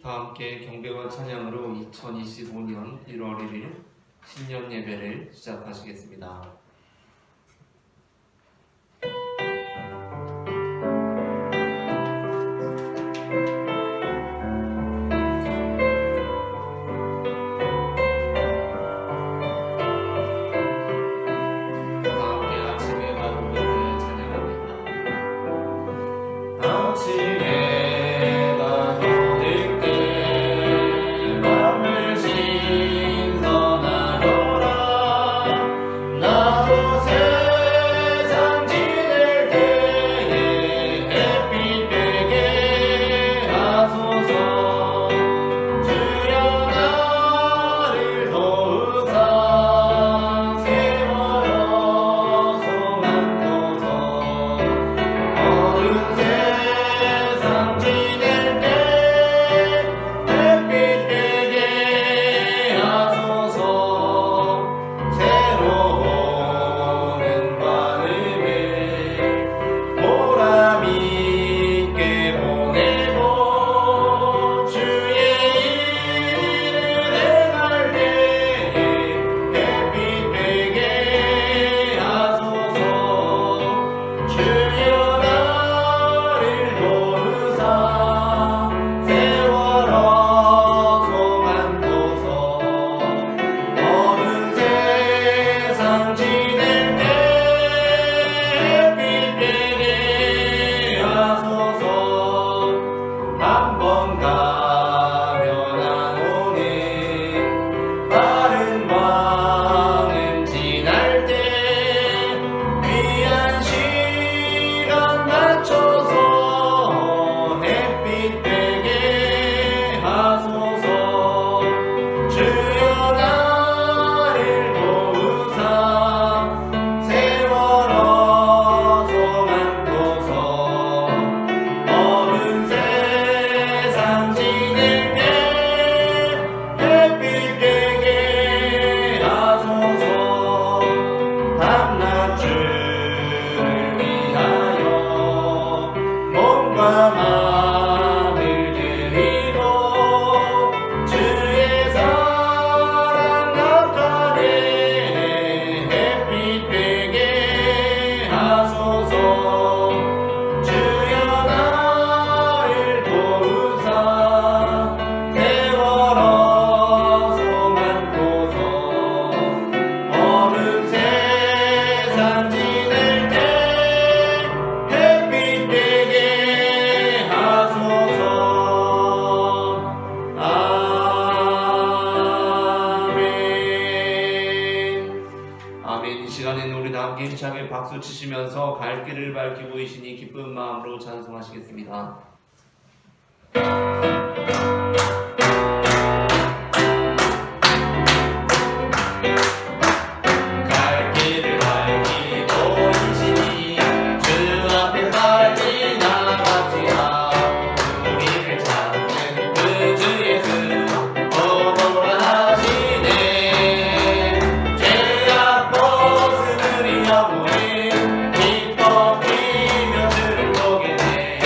다 함께 경배와 찬양으로 2025년 1월 1일 신년 예배를 시작하시겠습니다. 힘차게 박수 치시면서 갈 길을 밝히고 계시니 기쁜 마음으로 찬송하시겠습니다. 기뻐 뛰며 주를 보게 돼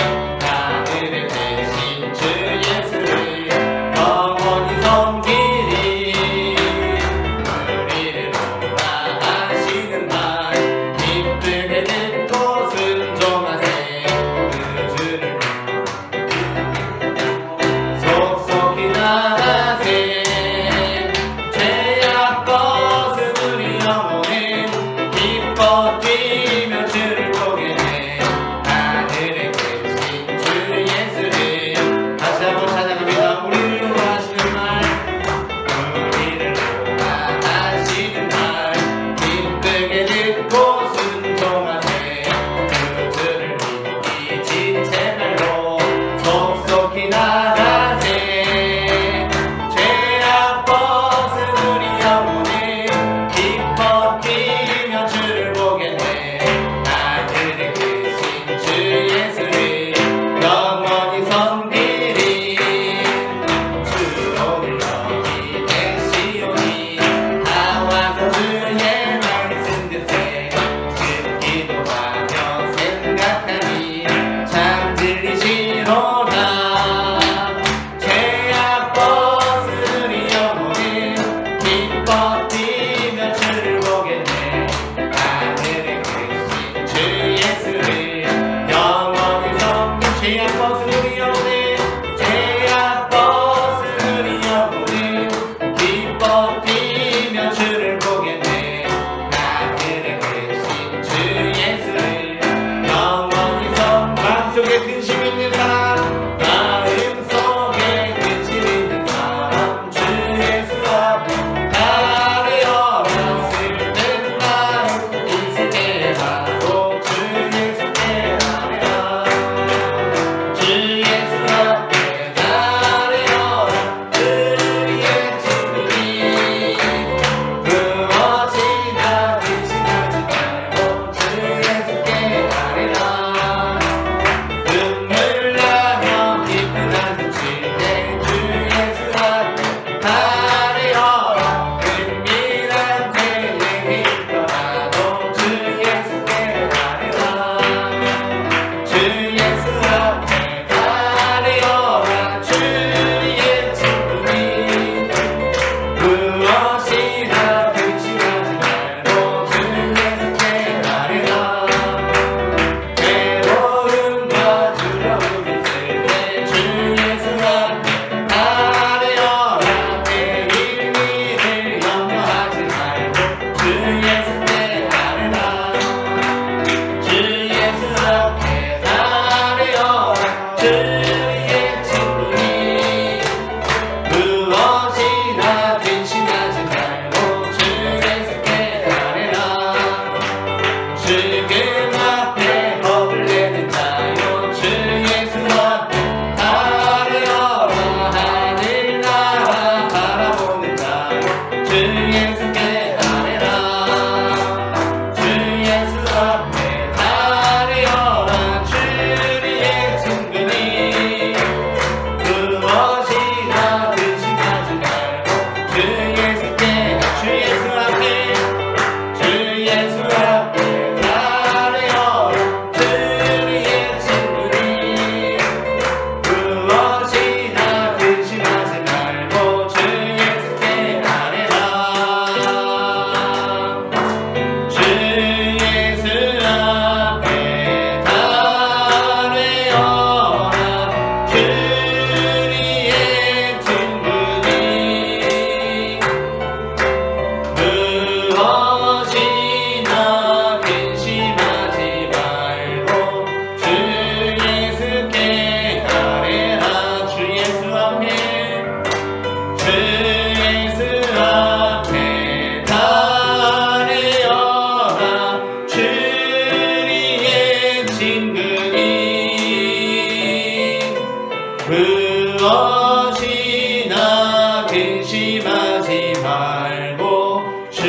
무엇이나 근심하지 말고 주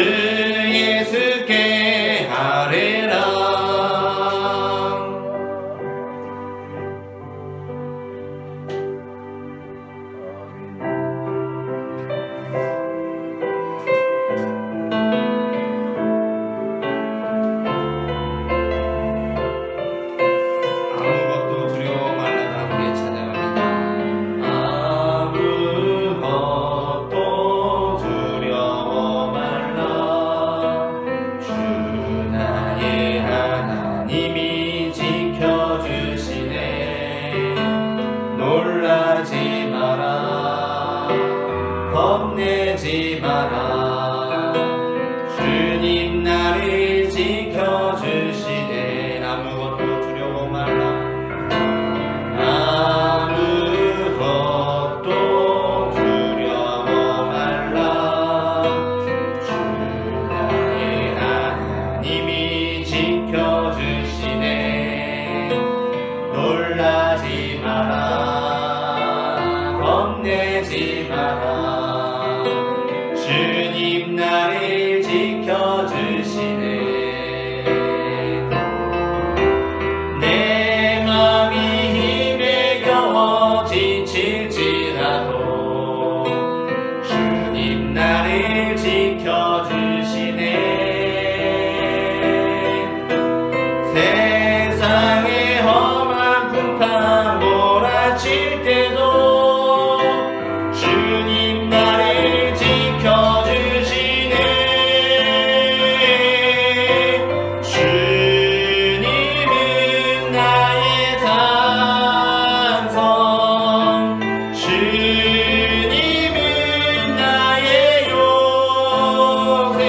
예수께 아뢰라. 아무것도 두려워 말라. 함께 찬양합니다. 아무것도 두려워 말라. 주 나의 하나님이 지켜주시네. 놀라지 마라. 겁내지 마라. 주님 나를 지켜주시네. 아무것도 두려워 말라. 아무것도 두려워 말라. 주 나의 하나님이 지켜주시네. 놀라지 마라. 겁내지 마라. 주님 나를 지켜주시네. 내 맘이 힘에 겨워 지칠지라도 주님 나를 지켜주시네. 세상의 험한 풍파 몰아칠 때도 주님 나를 지켜주시네. 주님은 나의 산성, 주님은 나의 요새,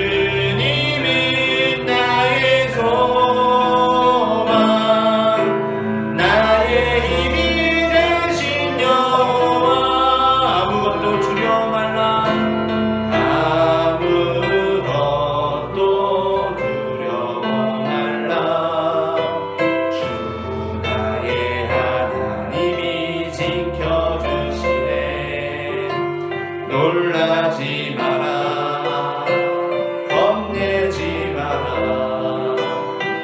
주님은 나의 소망, 나의 힘이 되신 여호와. 아무것도 두려워 말라. 아무것도 두려워 말라. 주 나의 하나님이 지켜주시네. 놀라지 마라. 겁내지 마라.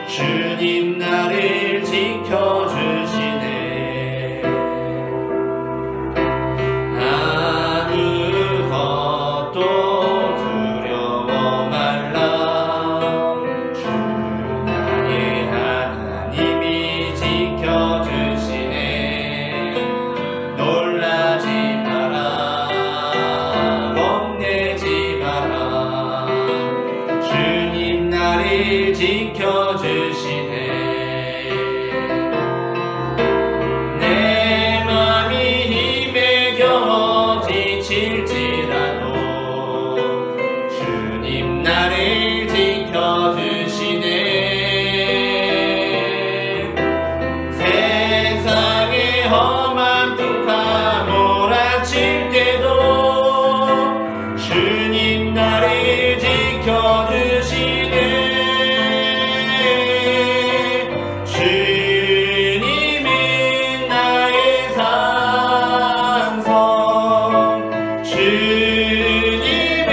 주님 나를 지켜주시네. 아무것도 두려워 말라. 주 나의 하나님이 지켜주시네. 놀라지 마라. 겁내지 마라. 주님 나를 지켜주시네. 내 맘이 힘에 겨워 지칠지라도 주님 나를 지켜주시네. 세상의 험한 풍파 몰아칠 때도 주님 나를 지켜주시네. 주님은 나의 산성, 주님은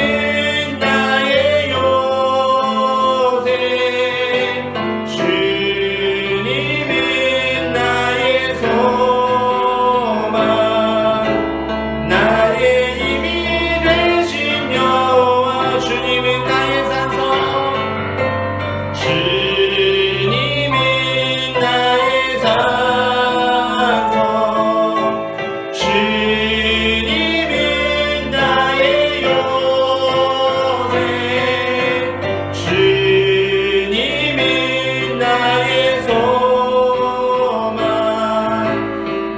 나의 요새, 주님은 나의 소망, 나의 힘이 되신 여호와. 주님은 나의 산성, 주님은 나의 산성, 주님은 나의 요새, 주님은 나의 소망,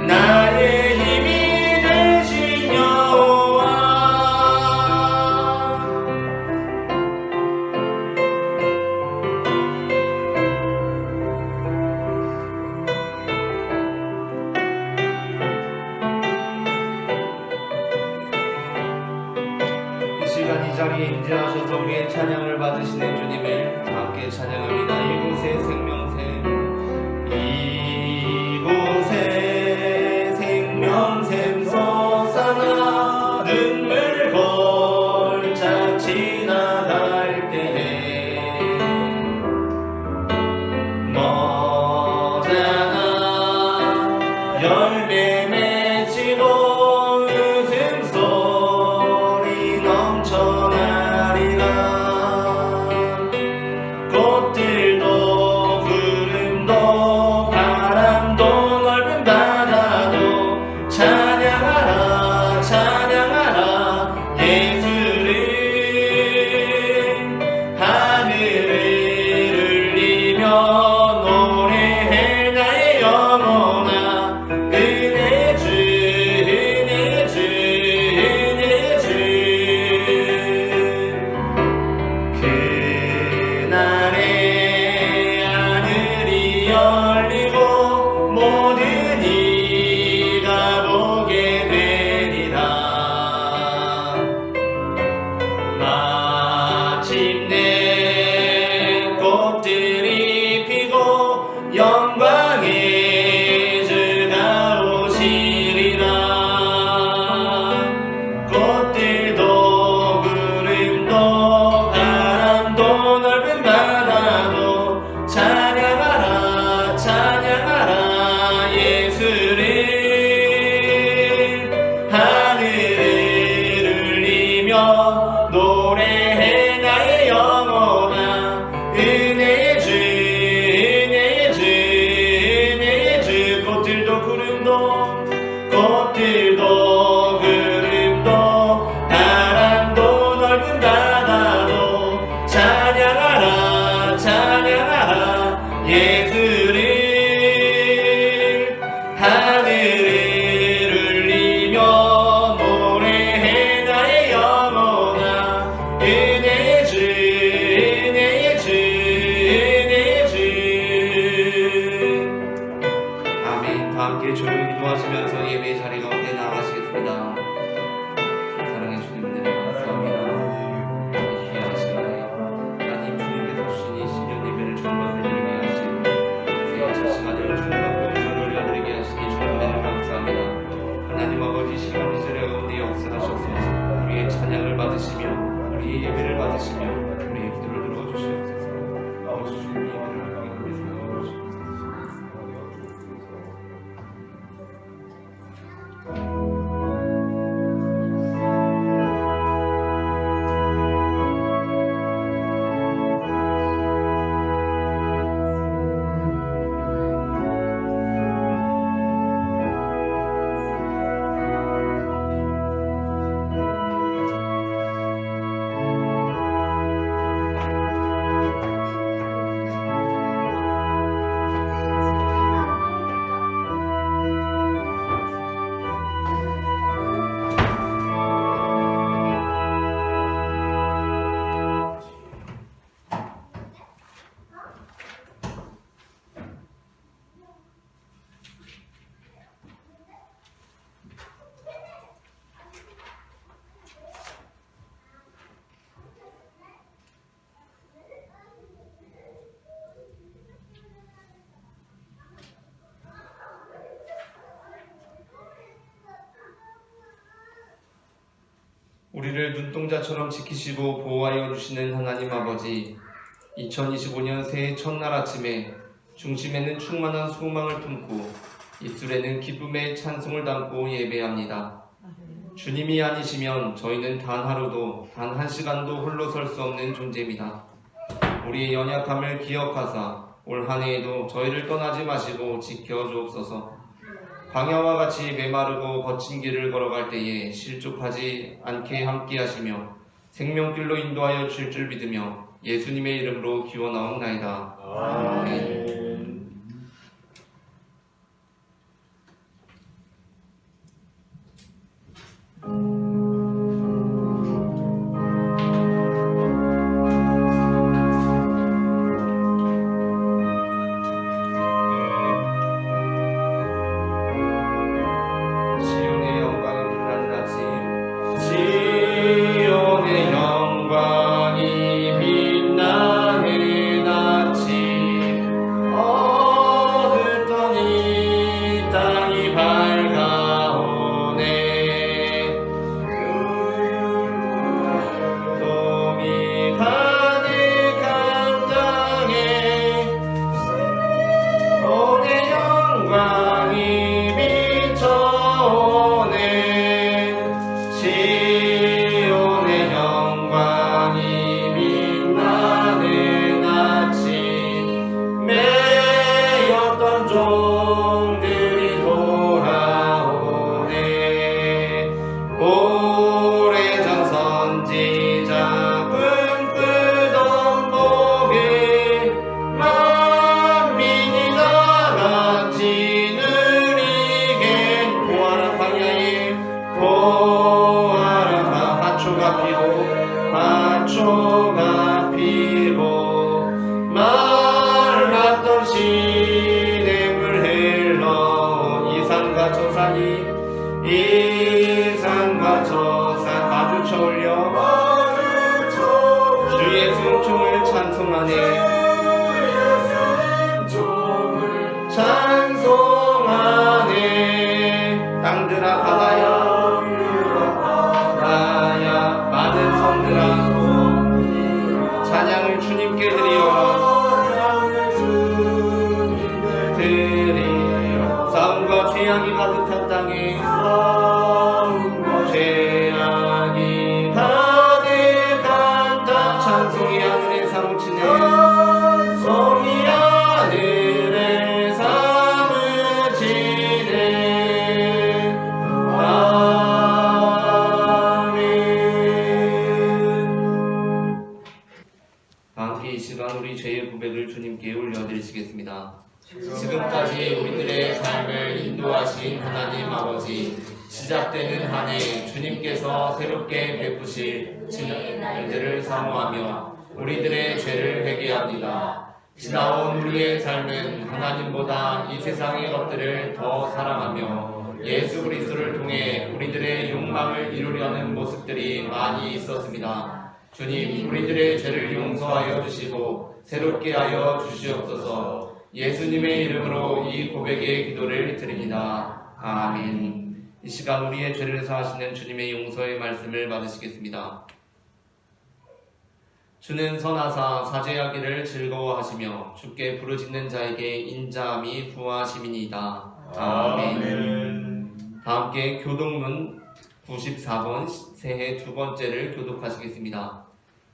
나의 힘이 되신 여호와. 이 시간 이 자리에 임재하셔서 우리의 찬양을 받으시는 주님을 함께 찬양합니다. 이곳에 생명새, 이곳에 열매 맺히고 웃음소리 넘쳐나리라. 꽃들도 구름도 바람도 넓은 바다도 찬양하라 찬양하라 예수를. 하늘을 울리며 노래해 나의 영혼아. 은혜 주 은혜 주 은혜 주. 그날에 하늘이 열리고 모든 이가 보게 되리라. 마침내 꽃들이 피고 영광의 주가 오시리라. 꽃들도 구름도 바람도 넓은 바다도 찬양하라 찬양하라 예수를. 하늘을 울리며 노래해 나의 영혼아. 은혜의 주 은혜의 주 은혜의 주. 꽃들도 구름도 바람도 넓은 바다도 찬양하라 찬양하라 예수를. 하늘을 울리며 노래해 나의 영혼아. 은혜의 주 은혜의 주 은혜의 주. 아멘. 다 함께 조용히 기도하시면서 예배의 자리 가운데 나아가시겠습니다. 사랑해 주님들 감사합니다. 이 귀한 시간에 하나님 주님께서 주신 이 신년 예배를 축복드리게 하시고 새해 첫 시간을 축복하고 기도를 드리게 하시니 주님을 감사합니다. 하나님 아버지 시간 이절의 가운데 역사하셔서 우리의 찬양을 받으시며 우리의 예배를 받으시며 우리의 기도를 들어주시옵소서. 아버지 주님 예배를 하게 하시옵소서. 우리를 눈동자처럼 지키시고 보호하여 주시는 하나님 아버지, 2025년 새해 첫날 아침에 중심에는 충만한 소망을 품고 입술에는 기쁨의 찬송을 담고 예배합니다. 주님이 아니시면 저희는 단 하루도 단 한 시간도 홀로 설 수 없는 존재입니다. 우리의 연약함을 기억하사 올 한 해에도 저희를 떠나지 마시고 지켜주옵소서. 광야와 같이 메마르고 거친 길을 걸어갈 때에 실족하지 않게 함께하시며 생명길로 인도하여 줄 줄 믿으며 예수님의 이름으로 기원하옵나이다. 아멘. 산과 저 산이 이 산과 저 산 마주쳐 올려 주의 승총을 찬송하네. 찬송하네. 땅들아 바다야 많은 성들아 찬양을 주님께 드리려 싸움과 죄악이 가득한 땅에 죄악이 가득한 땅 찬송이 하늘에 사무치네. 성이 하늘에 사무치네. 아멘. 함께 이 시간 우리 죄의 고백을 주님께 올려드리시겠습니다. 지금까지 우리들의 삶을 인도하신 하나님 아버지, 시작되는 한 해 주님께서 새롭게 베푸실 일들을 사모하며 우리들의 죄를 회개합니다. 지나온 우리의 삶은 하나님보다 이 세상의 것들을 더 사랑하며 예수 그리스도를 통해 우리들의 욕망을 이루려는 모습들이 많이 있었습니다. 주님, 우리들의 죄를 용서하여 주시고 새롭게 하여 주시옵소서. 예수님의 이름으로 이 고백의 기도를 드립니다. 아멘. 이 시간 우리의 죄를 사하시는 주님의 용서의 말씀을 받으시겠습니다. 주는 선하사 사죄하기를 즐거워하시며 주께 부르짖는 자에게 인자함이 구하심이니이다. 아멘. 다 함께 교독문 94번 새해 두 번째를 교독하시겠습니다.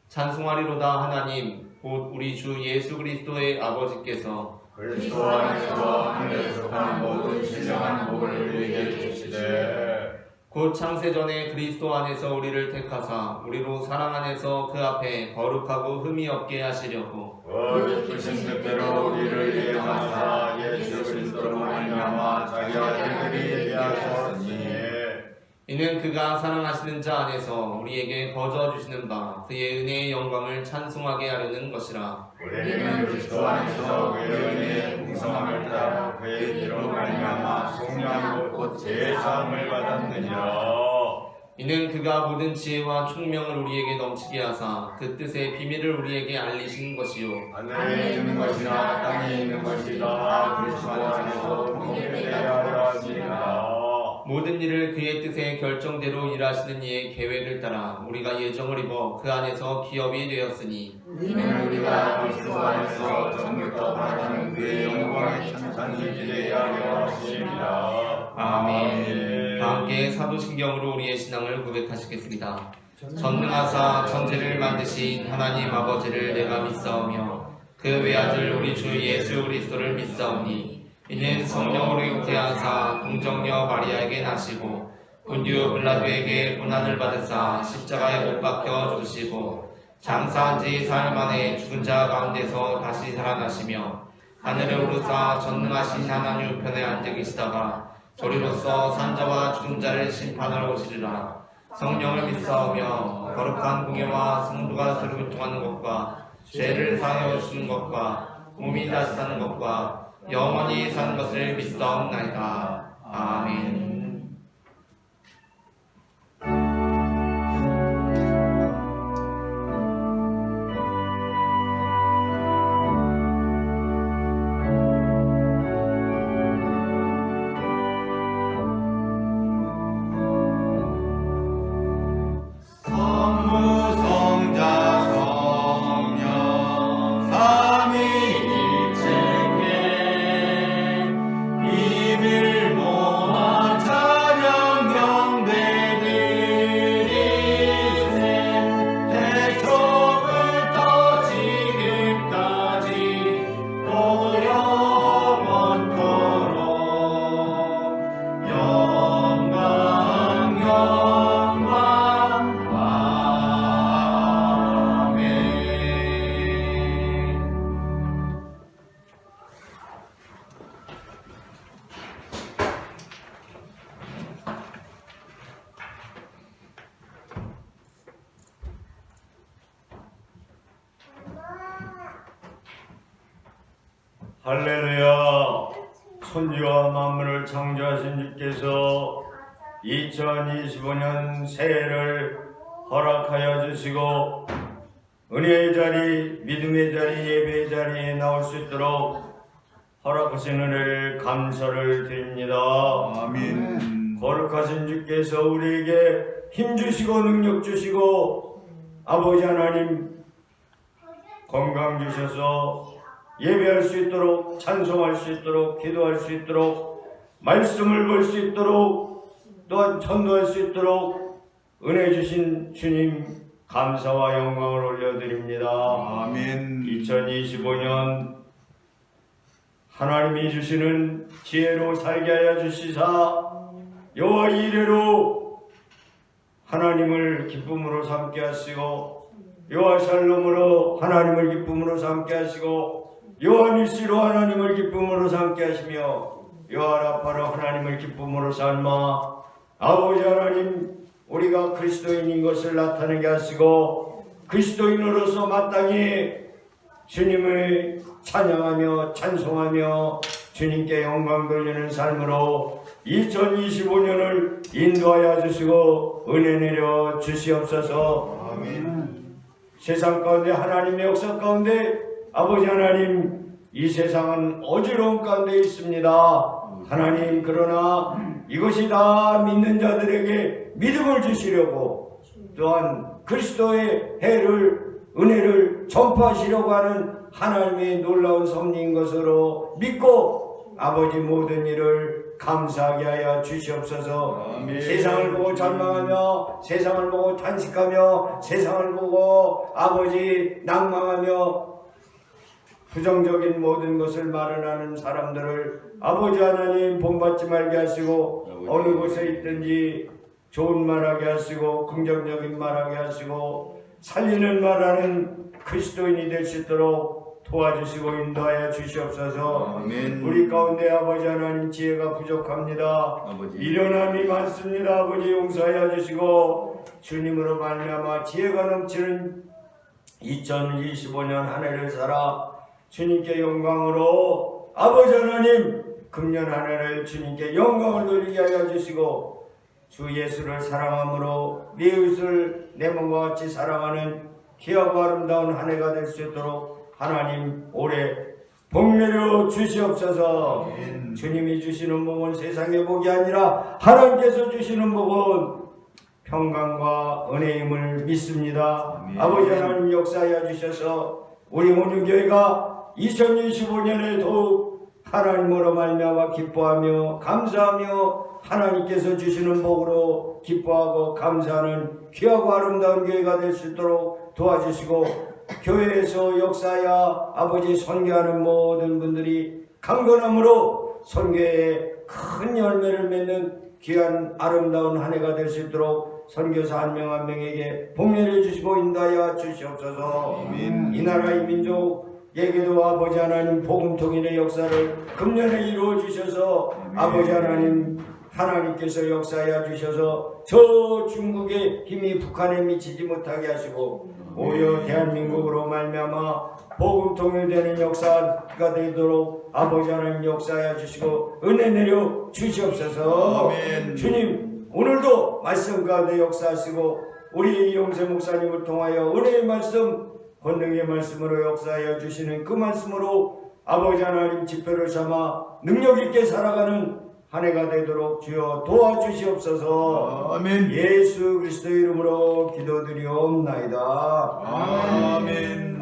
찬송하리로다 하나님 곧 우리 주 예수 그리스도의 아버지께서 그리스도 안에서 하늘에 속한 모든 신령한 복을 우리에게 주시되 곧 창세전에 그리스도 안에서 우리를 택하사 우리로 사랑 안에서 그 앞에 거룩하고 흠이 없게 하시려고 뜻하신 뜻대로 우리를 예정하사 예수 그리스도로 말미암아 자기 아들들이 되게 하셨으니 이는 그가 사랑하시는 자 안에서 우리에게 거저 주시는 바 그의 은혜의 영광을 찬송하게 하려는 것이라. 우리는 그리스도 안에서 그의 은혜의 풍성함을 따라 그의 피로 말미암아 속량하고 곧 제사함을 받았느니라. 이는 그가 모든 지혜와 총명을 우리에게 넘치게 하사 그 뜻의 비밀을 우리에게 알리신 것이요 하늘에 있는 것이나 땅에 있는 것이 다 그리스도 안에서 통일되게 하려 하시니라. 모든 일을 그의 뜻의 결정대로 일하시는 이의 계획을 따라 우리가 예정을 입어 그 안에서 기업이 되었으니 이는 우리가 그리스도 안에서 정부터 바라는 그의 영광의 찬찬히 기대하게 하십니다. 아멘. 다 함께 사도신경으로 우리의 신앙을 고백하시겠습니다. 전능하사 천지를 만드신 하나님 아버지를 내가 믿사오며 그 외아들 우리 주 예수 그리스도를 믿사오니 이는 성령으로 잉태하사 동정녀 마리아에게 나시고 본디오 빌라도에게 고난을 받으사 십자가에 못 박혀 죽으시고 장사한 지 사흘 만에 죽은 자 가운데서 다시 살아나시며 하늘에 오르사 전능하신 하나님 우편에 앉아 계시다가 저리로서 산자와 죽은 자를 심판하러 오시리라. 성령을 믿사오며 거룩한 공예와 성도가 서로 교통하는 것과 죄를 사하여 주시는 것과 몸이 다시 사는 것과 영원히 사는 것을 믿사옵나이다. 아멘. 할렐루야. 천지와 만물을 창조하신 주께서 2025년 새해를 허락하여 주시고 은혜의 자리, 믿음의 자리, 예배의 자리에 나올 수 있도록 허락하신 은혜를 감사를 드립니다. 아멘. 거룩하신 주께서 우리에게 힘 주시고 능력 주시고 아버지 하나님 건강 주셔서 예배할 수 있도록 찬송할 수 있도록 기도할 수 있도록 말씀을 볼 수 있도록 또한 전도할 수 있도록 은혜 주신 주님 감사와 영광을 올려드립니다. 아멘. 2025년 하나님이 주시는 지혜로 살게 하여 주시사 여호와 이레로 하나님을 기쁨으로 삼게 하시고 여호와 샬롬으로 하나님을 기쁨으로 삼게 하시고 여호와 니시로 하나님을 기쁨으로 삼게 하시며 여호와 라파로 하나님을 기쁨으로 삼아 아버지 하나님 우리가 그리스도인인 것을 나타내게 하시고 그리스도인으로서 마땅히 주님을 찬양하며 찬송하며 주님께 영광 돌리는 삶으로 2025년을 인도하여 주시고 은혜 내려 주시옵소서. 아멘. 세상 가운데 하나님의 역사 가운데 아버지 하나님 이 세상은 어지러움 가운데 있습니다. 하나님 그러나 이것이 다 믿는 자들에게 믿음을 주시려고 또한 그리스도의 해를 은혜를 전파하시려고 하는 하나님의 놀라운 섭리인 것으로 믿고 아버지 모든 일을 감사하게 하여 주시옵소서. 아멘. 세상을 보고 절망하며 세상을 보고 탄식하며 세상을 보고 아버지 낭망하며 부정적인 모든 것을 말하는 사람들을 아버지 하나님 본받지 말게 하시고 어느 곳에 있든지 좋은 말하게 하시고 긍정적인 말하게 하시고 살리는 말하는 그리스도인이 될 수 있도록 도와주시고 인도하여 주시옵소서. 아멘. 우리 가운데 아버지 하나님 지혜가 부족합니다. 아버지. 미련함이 많습니다. 아버지 용서하여 주시고 주님으로 말미암아 지혜가 넘치는 2025년 한 해를 살아 주님께 영광으로 아버지 하나님 금년 한 해를 주님께 영광을 돌리게 하여 주시고 주 예수를 사랑함으로 내 이웃을 내 몸과 같이 사랑하는 귀하고 아름다운 한 해가 될 수 있도록 하나님 올해 복 내려 주시옵소서. 아멘. 주님이 주시는 복은 세상의 복이 아니라 하나님께서 주시는 복은 평강과 은혜임을 믿습니다. 아멘. 아버지 하나님 역사하여 주셔서 우리 온유교회가 2025년에 더욱 하나님으로 말미암아 기뻐하며 감사하며 하나님께서 주시는 복으로 기뻐하고 감사하는 귀하고 아름다운 교회가 될 수 있도록 도와주시고 교회에서 역사하여 아버지 선교하는 모든 분들이 강건함으로 선교에 큰 열매를 맺는 귀한 아름다운 한 해가 될 수 있도록 선교사 한 명 한 명에게 복 내려주시고 인도하여 주시옵소서. 아멘. 이 나라 이 민족에게도 아버지 하나님 복음 통일의 역사를 금년에 이루어 주셔서 아버지 하나님 하나님께서 역사하여 주셔서 저 중국의 힘이 북한에 미치지 못하게 하시고 오히려 대한민국으로 말미암아 복음 통일되는 역사가 되도록 아버지 하나님 역사하여 주시고 은혜 내려 주시옵소서. 아멘. 주님 오늘도 말씀 가운데 역사하시고 우리 이용세 목사님을 통하여 은혜의 말씀 권능의 말씀으로 역사하여 주시는 그 말씀으로 아버지 하나님 지표를 삼아 능력 있게 살아가는 한 해가 되도록 주여 도와주시옵소서. 아멘. 예수 그리스도 이름으로 기도드리옵나이다. 아멘.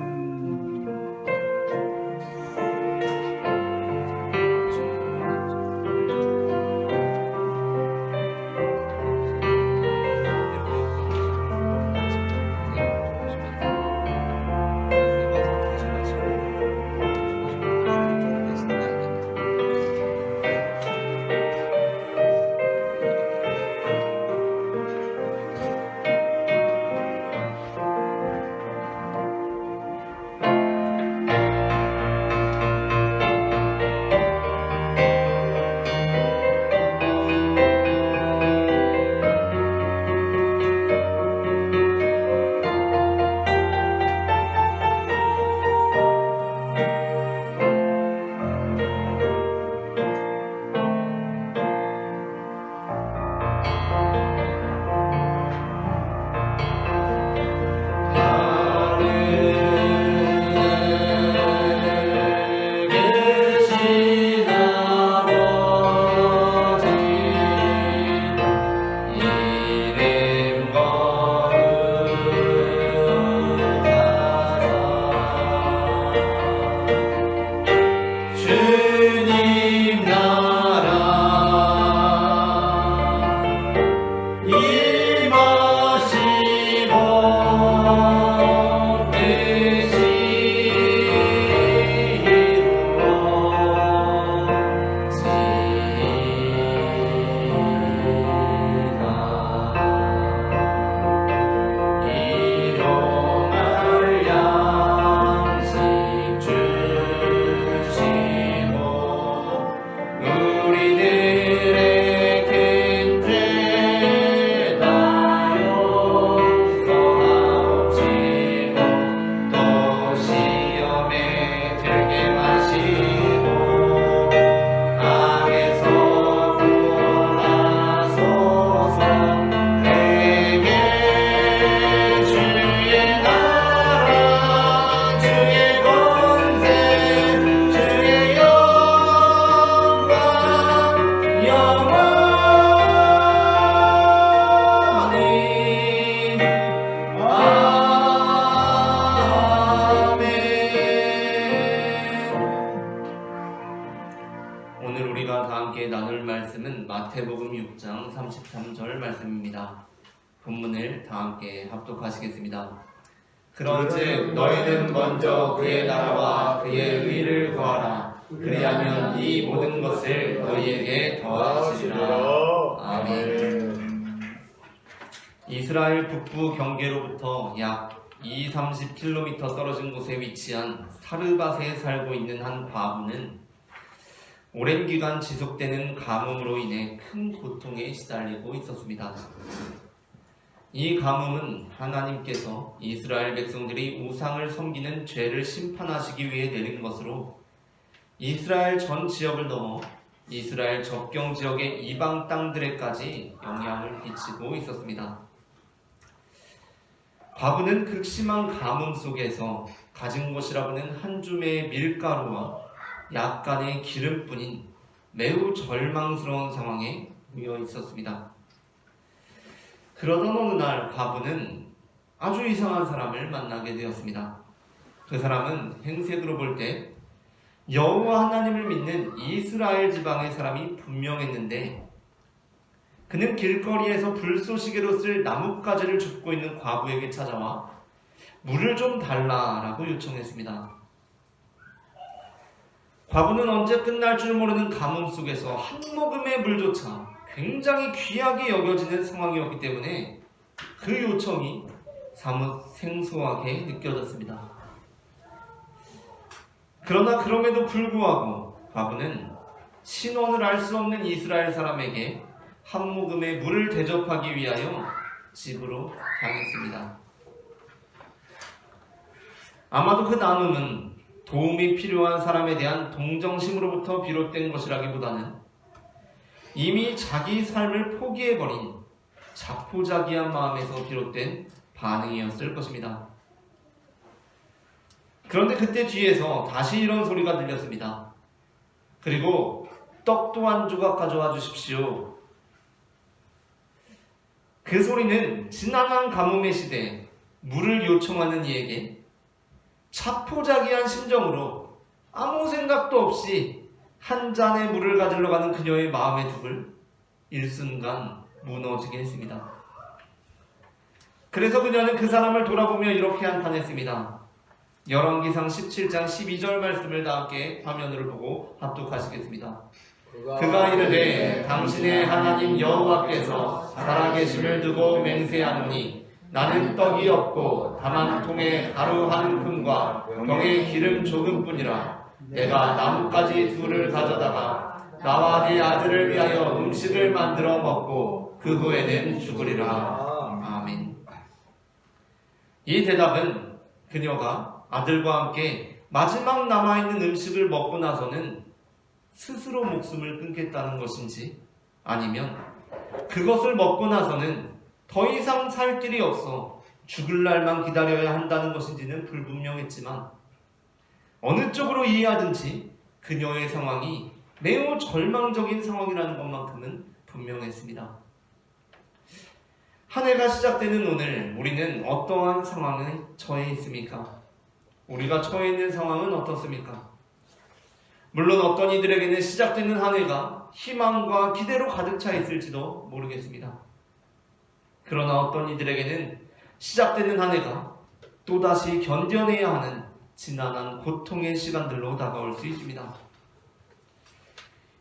33절 말씀입니다. 본문을 다 함께 합독하시겠습니다. 그런즉 너희는 먼저 그의 나라와 그의 의를 구하라. 그리하면 이 모든 것을 너희에게 더하시리라. 아멘. 이스라엘 북부 경계로부터 약 30km 떨어진 곳에 위치한 사르밧에 살고 있는 한 과부는 오랜 기간 지속되는 가뭄으로 인해 큰 고통에 시달리고 있었습니다. 이 가뭄은 하나님께서 이스라엘 백성들이 우상을 섬기는 죄를 심판하시기 위해 내린 것으로 이스라엘 전 지역을 넘어 이스라엘 접경 지역의 이방 땅들에까지 영향을 끼치고 있었습니다. 과부는 극심한 가뭄 속에서 가진 것이라고는 한 줌의 밀가루와 약간의 기름뿐인 매우 절망스러운 상황에 놓여 있었습니다. 그러던 어느 날 과부는 아주 이상한 사람을 만나게 되었습니다. 그 사람은 행색으로 볼 때 여호와 하나님을 믿는 이스라엘 지방의 사람이 분명했는데 그는 길거리에서 불쏘시개로 쓸 나뭇가지를 줍고 있는 과부에게 찾아와 물을 좀 달라라고 요청했습니다. 과부는 언제 끝날 줄 모르는 가뭄 속에서 한 모금의 물조차 굉장히 귀하게 여겨지는 상황이었기 때문에 그 요청이 사뭇 생소하게 느껴졌습니다. 그러나 그럼에도 불구하고 과부는 신원을 알 수 없는 이스라엘 사람에게 한 모금의 물을 대접하기 위하여 집으로 향했습니다. 아마도 그 나눔은 도움이 필요한 사람에 대한 동정심으로부터 비롯된 것이라기보다는 이미 자기 삶을 포기해버린 자포자기한 마음에서 비롯된 반응이었을 것입니다. 그런데 그때 뒤에서 다시 이런 소리가 들렸습니다. 그리고 떡도 한 조각 가져와 주십시오. 그 소리는 지난한 가뭄의 시대에 물을 요청하는 이에게 자포자기한 심정으로 아무 생각도 없이 한 잔의 물을 가지러 가는 그녀의 마음의 둑을 일순간 무너지게 했습니다. 그래서 그녀는 그 사람을 돌아보며 이렇게 한탄했습니다. 열왕기상 17장 12절 말씀을 다 함께 화면으로 보고 합독하시겠습니다. 그가 이르되 당신의 하나님 여호와께서 살아계심을 두고 맹세하노니 나는 떡이 없고 다만 통에 가루 한 움큼과 병에 기름 조금뿐이라. 내가 나뭇가지 둘을 가져다가 나와 네 아들을 위하여 음식을 만들어 먹고 그 후에는 죽으리라. 아멘. 이 대답은 그녀가 아들과 함께 마지막 남아있는 음식을 먹고 나서는 스스로 목숨을 끊겠다는 것인지 아니면 그것을 먹고 나서는 더 이상 살 길이 없어 죽을 날만 기다려야 한다는 것인지는 불분명했지만 어느 쪽으로 이해하든지 그녀의 상황이 매우 절망적인 상황이라는 것만큼은 분명했습니다. 한 해가 시작되는 오늘 우리는 어떠한 상황에 처해 있습니까? 우리가 처해 있는 상황은 어떻습니까? 물론 어떤 이들에게는 시작되는 한 해가 희망과 기대로 가득 차 있을지도 모르겠습니다. 그러나 어떤 이들에게는 시작되는 한 해가 또다시 견뎌내야 하는 지난한 고통의 시간들로 다가올 수 있습니다.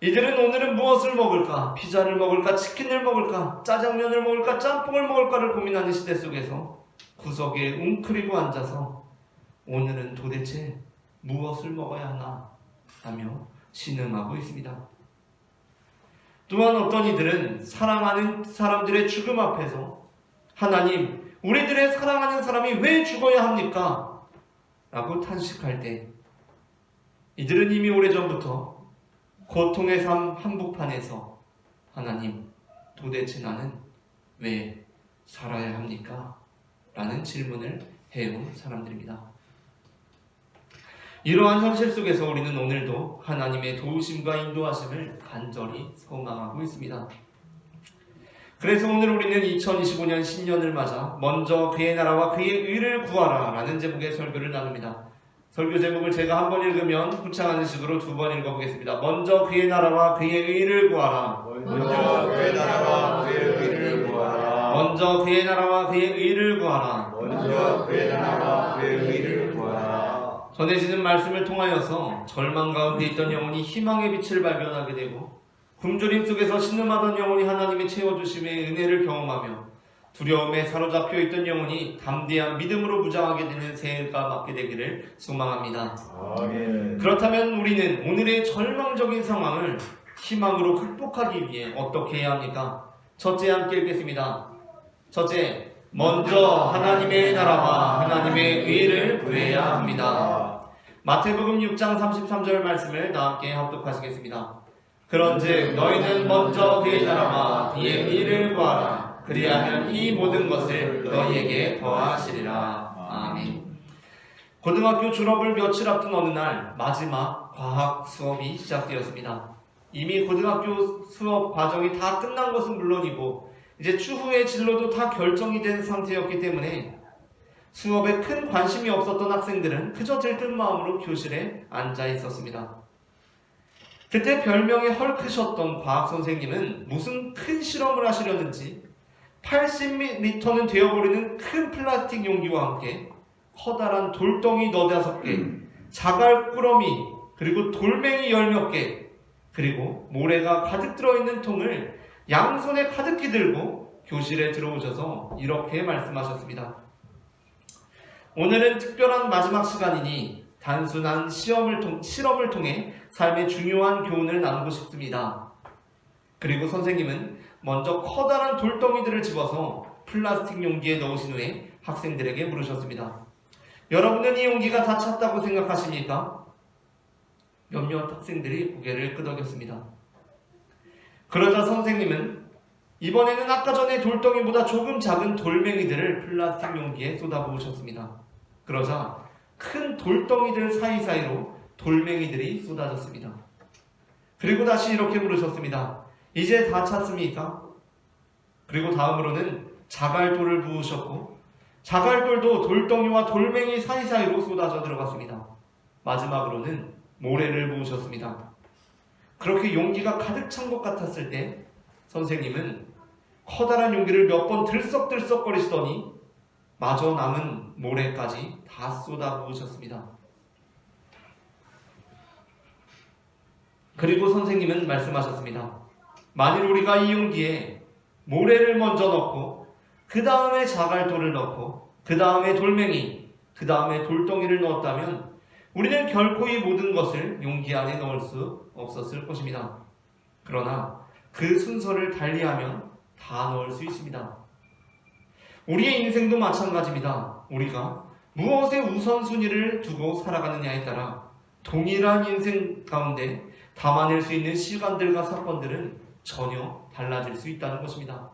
이들은 오늘은 무엇을 먹을까? 피자를 먹을까? 치킨을 먹을까? 짜장면을 먹을까? 짬뽕을 먹을까를 고민하는 시대 속에서 구석에 웅크리고 앉아서 오늘은 도대체 무엇을 먹어야 하나 하며 신음하고 있습니다. 또한 어떤 이들은 사랑하는 사람들의 죽음 앞에서 하나님, 우리들의 사랑하는 사람이 왜 죽어야 합니까? 라고 탄식할 때 이들은 이미 오래전부터 고통의 삶 한복판에서 하나님, 도대체 나는 왜 살아야 합니까? 라는 질문을 해온 사람들입니다. 이러한 현실 속에서 우리는 오늘도 하나님의 도우심과 인도하심을 간절히 소망하고 있습니다. 그래서 오늘 우리는 2025년 신년을 맞아 먼저 그의 나라와 그의 의를 구하라 라는 제목의 설교를 나눕니다. 설교 제목을 제가 한 번 읽으면 후창하는 식으로 두 번 읽어보겠습니다. 먼저 그의 나라와 그의 의를 구하라. 먼저 그의 나라와 그의 의를 구하라. 먼저 그의 나라와 그의 의를 구하라. 먼저 그의 나라와 그의 의를 구하라. 전해지는 말씀을 통하여서 절망 가운데 있던 영혼이 희망의 빛을 발견하게 되고 굶주림 속에서 신음하던 영혼이 하나님의 채워주심의 은혜를 경험하며 두려움에 사로잡혀 있던 영혼이 담대한 믿음으로 무장하게 되는 새해가 맞게 되기를 소망합니다. 아멘. 그렇다면 우리는 오늘의 절망적인 상황을 희망으로 극복하기 위해 어떻게 해야 합니까? 첫째, 함께 읽겠습니다. 첫째, 먼저 하나님의 나라와 하나님의 의를 구해야 합니다. 마태복음 6장 33절 말씀을 다 함께 합독하시겠습니다. 그런즉 너희는 먼저 그의 나라와 그의 의를 구하라. 그리하면 이 모든 것을 너희에게 더하시리라. 아멘. 고등학교 졸업을 며칠 앞둔 어느 날 마지막 과학 수업이 시작되었습니다. 이미 고등학교 수업 과정이 다 끝난 것은 물론이고 이제 추후의 진로도 다 결정이 된 상태였기 때문에 수업에 큰 관심이 없었던 학생들은 그저 들뜬 마음으로 교실에 앉아 있었습니다. 그때 별명이 헐크셨던 과학 선생님은 무슨 큰 실험을 하시려는지 80리터는 되어버리는 큰 플라스틱 용기와 함께 커다란 돌덩이 45개, 자갈꾸러미, 그리고 돌멩이 10몇 개, 그리고 모래가 가득 들어있는 통을 양손에 가득히 들고 교실에 들어오셔서 이렇게 말씀하셨습니다. 오늘은 특별한 마지막 시간이니 단순한 실험을 통해 삶의 중요한 교훈을 나누고 싶습니다. 그리고 선생님은 먼저 커다란 돌덩이들을 집어서 플라스틱 용기에 넣으신 후에 학생들에게 물으셨습니다. 여러분은 이 용기가 다 찼다고 생각하십니까? 몇몇 학생들이 고개를 끄덕였습니다. 그러자 선생님은 이번에는 아까 전에 돌덩이보다 조금 작은 돌멩이들을 플라스틱 용기에 쏟아부으셨습니다. 그러자 큰 돌덩이들 사이사이로 돌멩이들이 쏟아졌습니다. 그리고 다시 이렇게 물으셨습니다. 이제 다 찼습니까? 그리고 다음으로는 자갈돌을 부으셨고 자갈돌도 돌덩이와 돌멩이 사이사이로 쏟아져 들어갔습니다. 마지막으로는 모래를 부으셨습니다. 그렇게 용기가 가득 찬 것 같았을 때 선생님은 커다란 용기를 몇 번 들썩들썩거리시더니 마저 남은 모래까지 다 쏟아 부으셨습니다. 그리고 선생님은 말씀하셨습니다. 만일 우리가 이 용기에 모래를 먼저 넣고 그 다음에 자갈돌을 넣고 그 다음에 돌멩이, 그 다음에 돌덩이를 넣었다면 우리는 결코 이 모든 것을 용기 안에 넣을 수 없었을 것입니다. 그러나 그 순서를 달리하면 다 넣을 수 있습니다. 우리의 인생도 마찬가지입니다. 우리가 무엇에 우선순위를 두고 살아가느냐에 따라 동일한 인생 가운데 담아낼 수 있는 시간들과 사건들은 전혀 달라질 수 있다는 것입니다.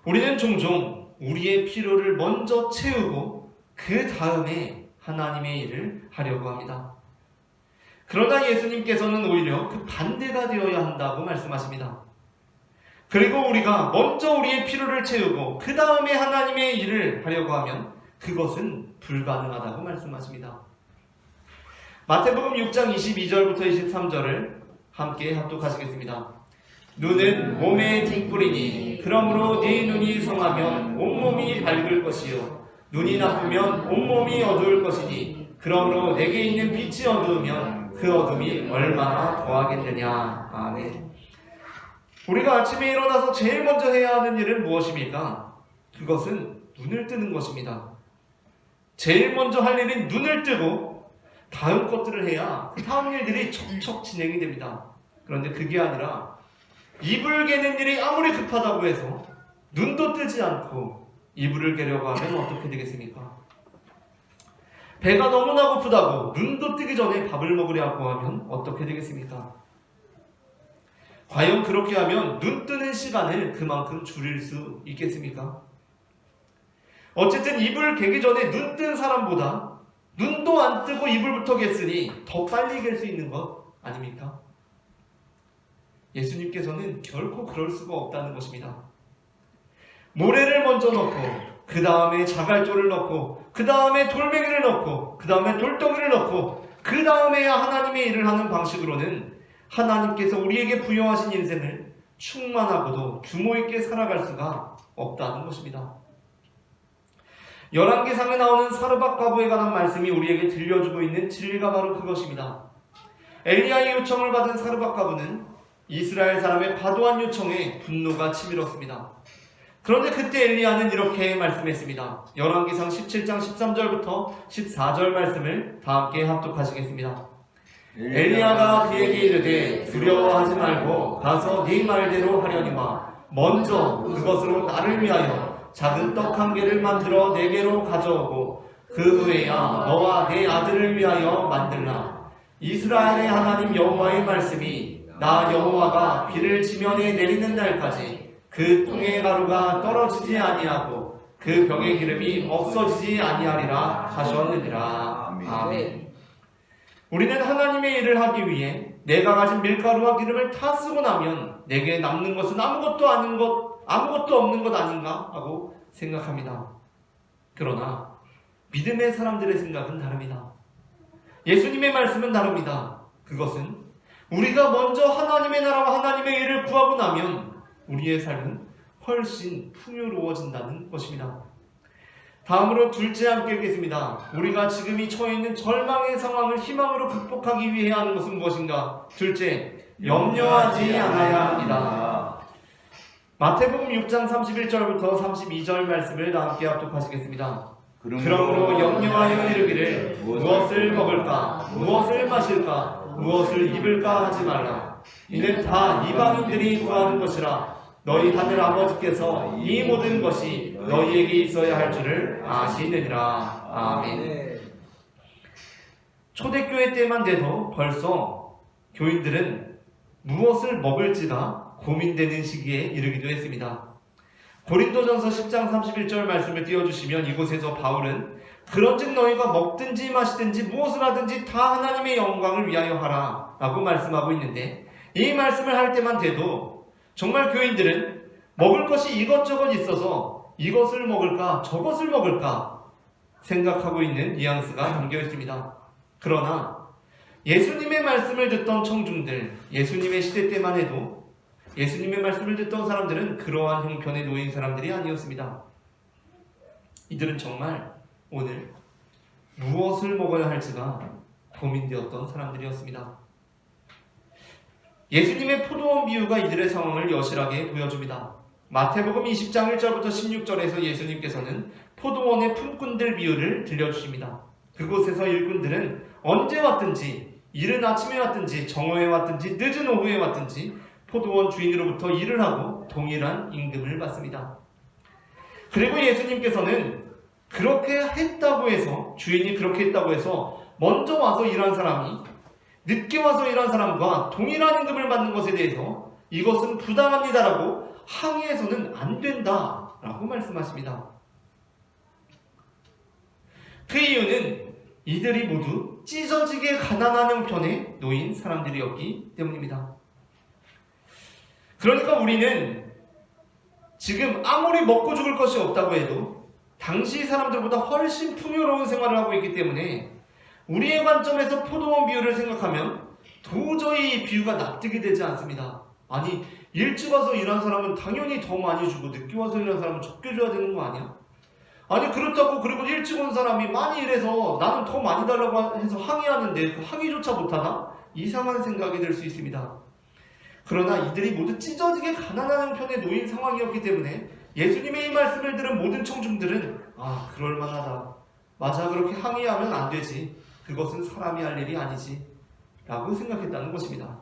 우리는 종종 우리의 필요를 먼저 채우고 그 다음에 하나님의 일을 하려고 합니다. 그러나 예수님께서는 오히려 그 반대가 되어야 한다고 말씀하십니다. 그리고 우리가 먼저 우리의 필요를 채우고 그 다음에 하나님의 일을 하려고 하면 그것은 불가능하다고 말씀하십니다. 마태복음 6장 22절부터 23절을 함께 합독하시겠습니다. 눈은 몸의 등불이니 그러므로 네 눈이 성하면 온몸이 밝을 것이요 눈이 나쁘면 온몸이 어두울 것이니 그러므로 내게 있는 빛이 어두우면 그 어둠이 얼마나 더하겠느냐. 아멘. 우리가 아침에 일어나서 제일 먼저 해야 하는 일은 무엇입니까? 그것은 눈을 뜨는 것입니다. 제일 먼저 할 일은 눈을 뜨고 다음 것들을 해야 그 다음 일들이 척척 진행이 됩니다. 그런데 그게 아니라 이불 개는 일이 아무리 급하다고 해서 눈도 뜨지 않고 이불을 개려고 하면 어떻게 되겠습니까? 배가 너무나 고프다고 눈도 뜨기 전에 밥을 먹으려고 하면 어떻게 되겠습니까? 과연 그렇게 하면 눈 뜨는 시간을 그만큼 줄일 수 있겠습니까? 어쨌든 이불 개기 전에 눈 뜬 사람보다 눈도 안 뜨고 이불부터 갰으니 더 빨리 갤 수 있는 것 아닙니까? 예수님께서는 결코 그럴 수가 없다는 것입니다. 모래를 먼저 넣고 그 다음에 자갈돌을 넣고 그 다음에 돌멩이를 넣고 그 다음에 돌덩이를 넣고 그 다음에야 하나님의 일을 하는 방식으로는 하나님께서 우리에게 부여하신 인생을 충만하고도 규모 있게 살아갈 수가 없다는 것입니다. 열왕기상에 나오는 사르밧 과부에 관한 말씀이 우리에게 들려주고 있는 진리가 바로 그것입니다. 엘리야의 요청을 받은 사르밧 과부는 이스라엘 사람의 과도한 요청에 분노가 치밀었습니다. 그런데 그때 엘리야는 이렇게 말씀했습니다. 열왕기상 17장 13절부터 14절 말씀을 다 함께 합독하시겠습니다. 엘리야가 그에게 이르되 두려워하지 말고 가서 네 말대로 하려니와 먼저 그것으로 나를 위하여 작은 떡 한 개를 만들어 내게로 가져오고 그 후에야 너와 내 아들을 위하여 만들라. 이스라엘의 하나님 여호와의 말씀이 나 여호와가 비를 지면에 내리는 날까지 그 통의 가루가 떨어지지 아니하고 그 병의 기름이 없어지지 아니하리라 하셨느니라. 아멘. 우리는 하나님의 일을 하기 위해 내가 가진 밀가루와 기름을 다 쓰고 나면 내게 남는 것은 아무것도 없는 것 아닌가 하고 생각합니다. 그러나 믿음의 사람들의 생각은 다릅니다. 예수님의 말씀은 다릅니다. 그것은 우리가 먼저 하나님의 나라와 하나님의 일을 구하고 나면 우리의 삶은 훨씬 풍요로워진다는 것입니다. 다음으로 둘째 함께 읽겠습니다. 우리가 지금 이 처해 있는 절망의 상황을 희망으로 극복하기 위해 하는 것은 무엇인가? 둘째, 염려하지 않아야 합니다. 마태복음 6장 31절부터 32절 말씀을 다 함께 합독하시겠습니다. 그러므로 염려하여 이르기를 무엇을 먹을까, 무엇을 마실까, 무엇을 입을까 하지 말라. 이는 다 이방인들이 구하는 것이라. 너희 하늘 아버지께서 이 모든 것이 너희에게 있어야 할 줄을 아시느니라. 아멘. 초대교회 때만 돼도 벌써 교인들은 무엇을 먹을지가 고민되는 시기에 이르기도 했습니다. 고린도전서 10장 31절 말씀을 띄워주시면 이곳에서 바울은 그런즉 너희가 먹든지 마시든지 무엇을 하든지 다 하나님의 영광을 위하여 하라 라고 말씀하고 있는데, 이 말씀을 할 때만 돼도 정말 교인들은 먹을 것이 이것저것 있어서 이것을 먹을까 저것을 먹을까 생각하고 있는 뉘앙스가 담겨 있습니다. 그러나 예수님의 말씀을 듣던 청중들, 예수님의 시대 때만 해도 예수님의 말씀을 듣던 사람들은 그러한 형편에 놓인 사람들이 아니었습니다. 이들은 정말 오늘 무엇을 먹어야 할지가 고민되었던 사람들이었습니다. 예수님의 포도원 비유가 이들의 상황을 여실하게 보여줍니다. 마태복음 20장 1절부터 16절에서 예수님께서는 포도원의 품꾼들 비유를 들려주십니다. 그곳에서 일꾼들은 언제 왔든지, 이른 아침에 왔든지, 정오에 왔든지, 늦은 오후에 왔든지 포도원 주인으로부터 일을 하고 동일한 임금을 받습니다. 그리고 예수님께서는 그렇게 했다고 해서, 주인이 그렇게 했다고 해서 먼저 와서 일한 사람이 늦게 와서 일한 사람과 동일한 임금을 받는 것에 대해서 이것은 부당합니다라고 항의해서는 안 된다라고 말씀하십니다. 그 이유는 이들이 모두 찢어지게 가난한 형편에 놓인 사람들이었기 때문입니다. 그러니까 우리는 지금 아무리 먹고 죽을 것이 없다고 해도 당시 사람들보다 훨씬 풍요로운 생활을 하고 있기 때문에 우리의 관점에서 포도원 비유를 생각하면 도저히 이 비유가 납득이 되지 않습니다. 아니, 일찍 와서 일한 사람은 당연히 더 많이 주고 늦게 와서 일한 사람은 적게 줘야 되는 거 아니야? 아니, 그렇다고 그리고 일찍 온 사람이 많이 일해서 나는 더 많이 달라고 해서 항의하는데 그 항의조차 못하나? 이상한 생각이 들 수 있습니다. 그러나 이들이 모두 찢어지게 가난한 형편에 놓인 상황이었기 때문에 예수님의 이 말씀을 들은 모든 청중들은 그럴만하다. 맞아, 그렇게 항의하면 안 되지. 그것은 사람이 할 일이 아니지 라고 생각했다는 것입니다.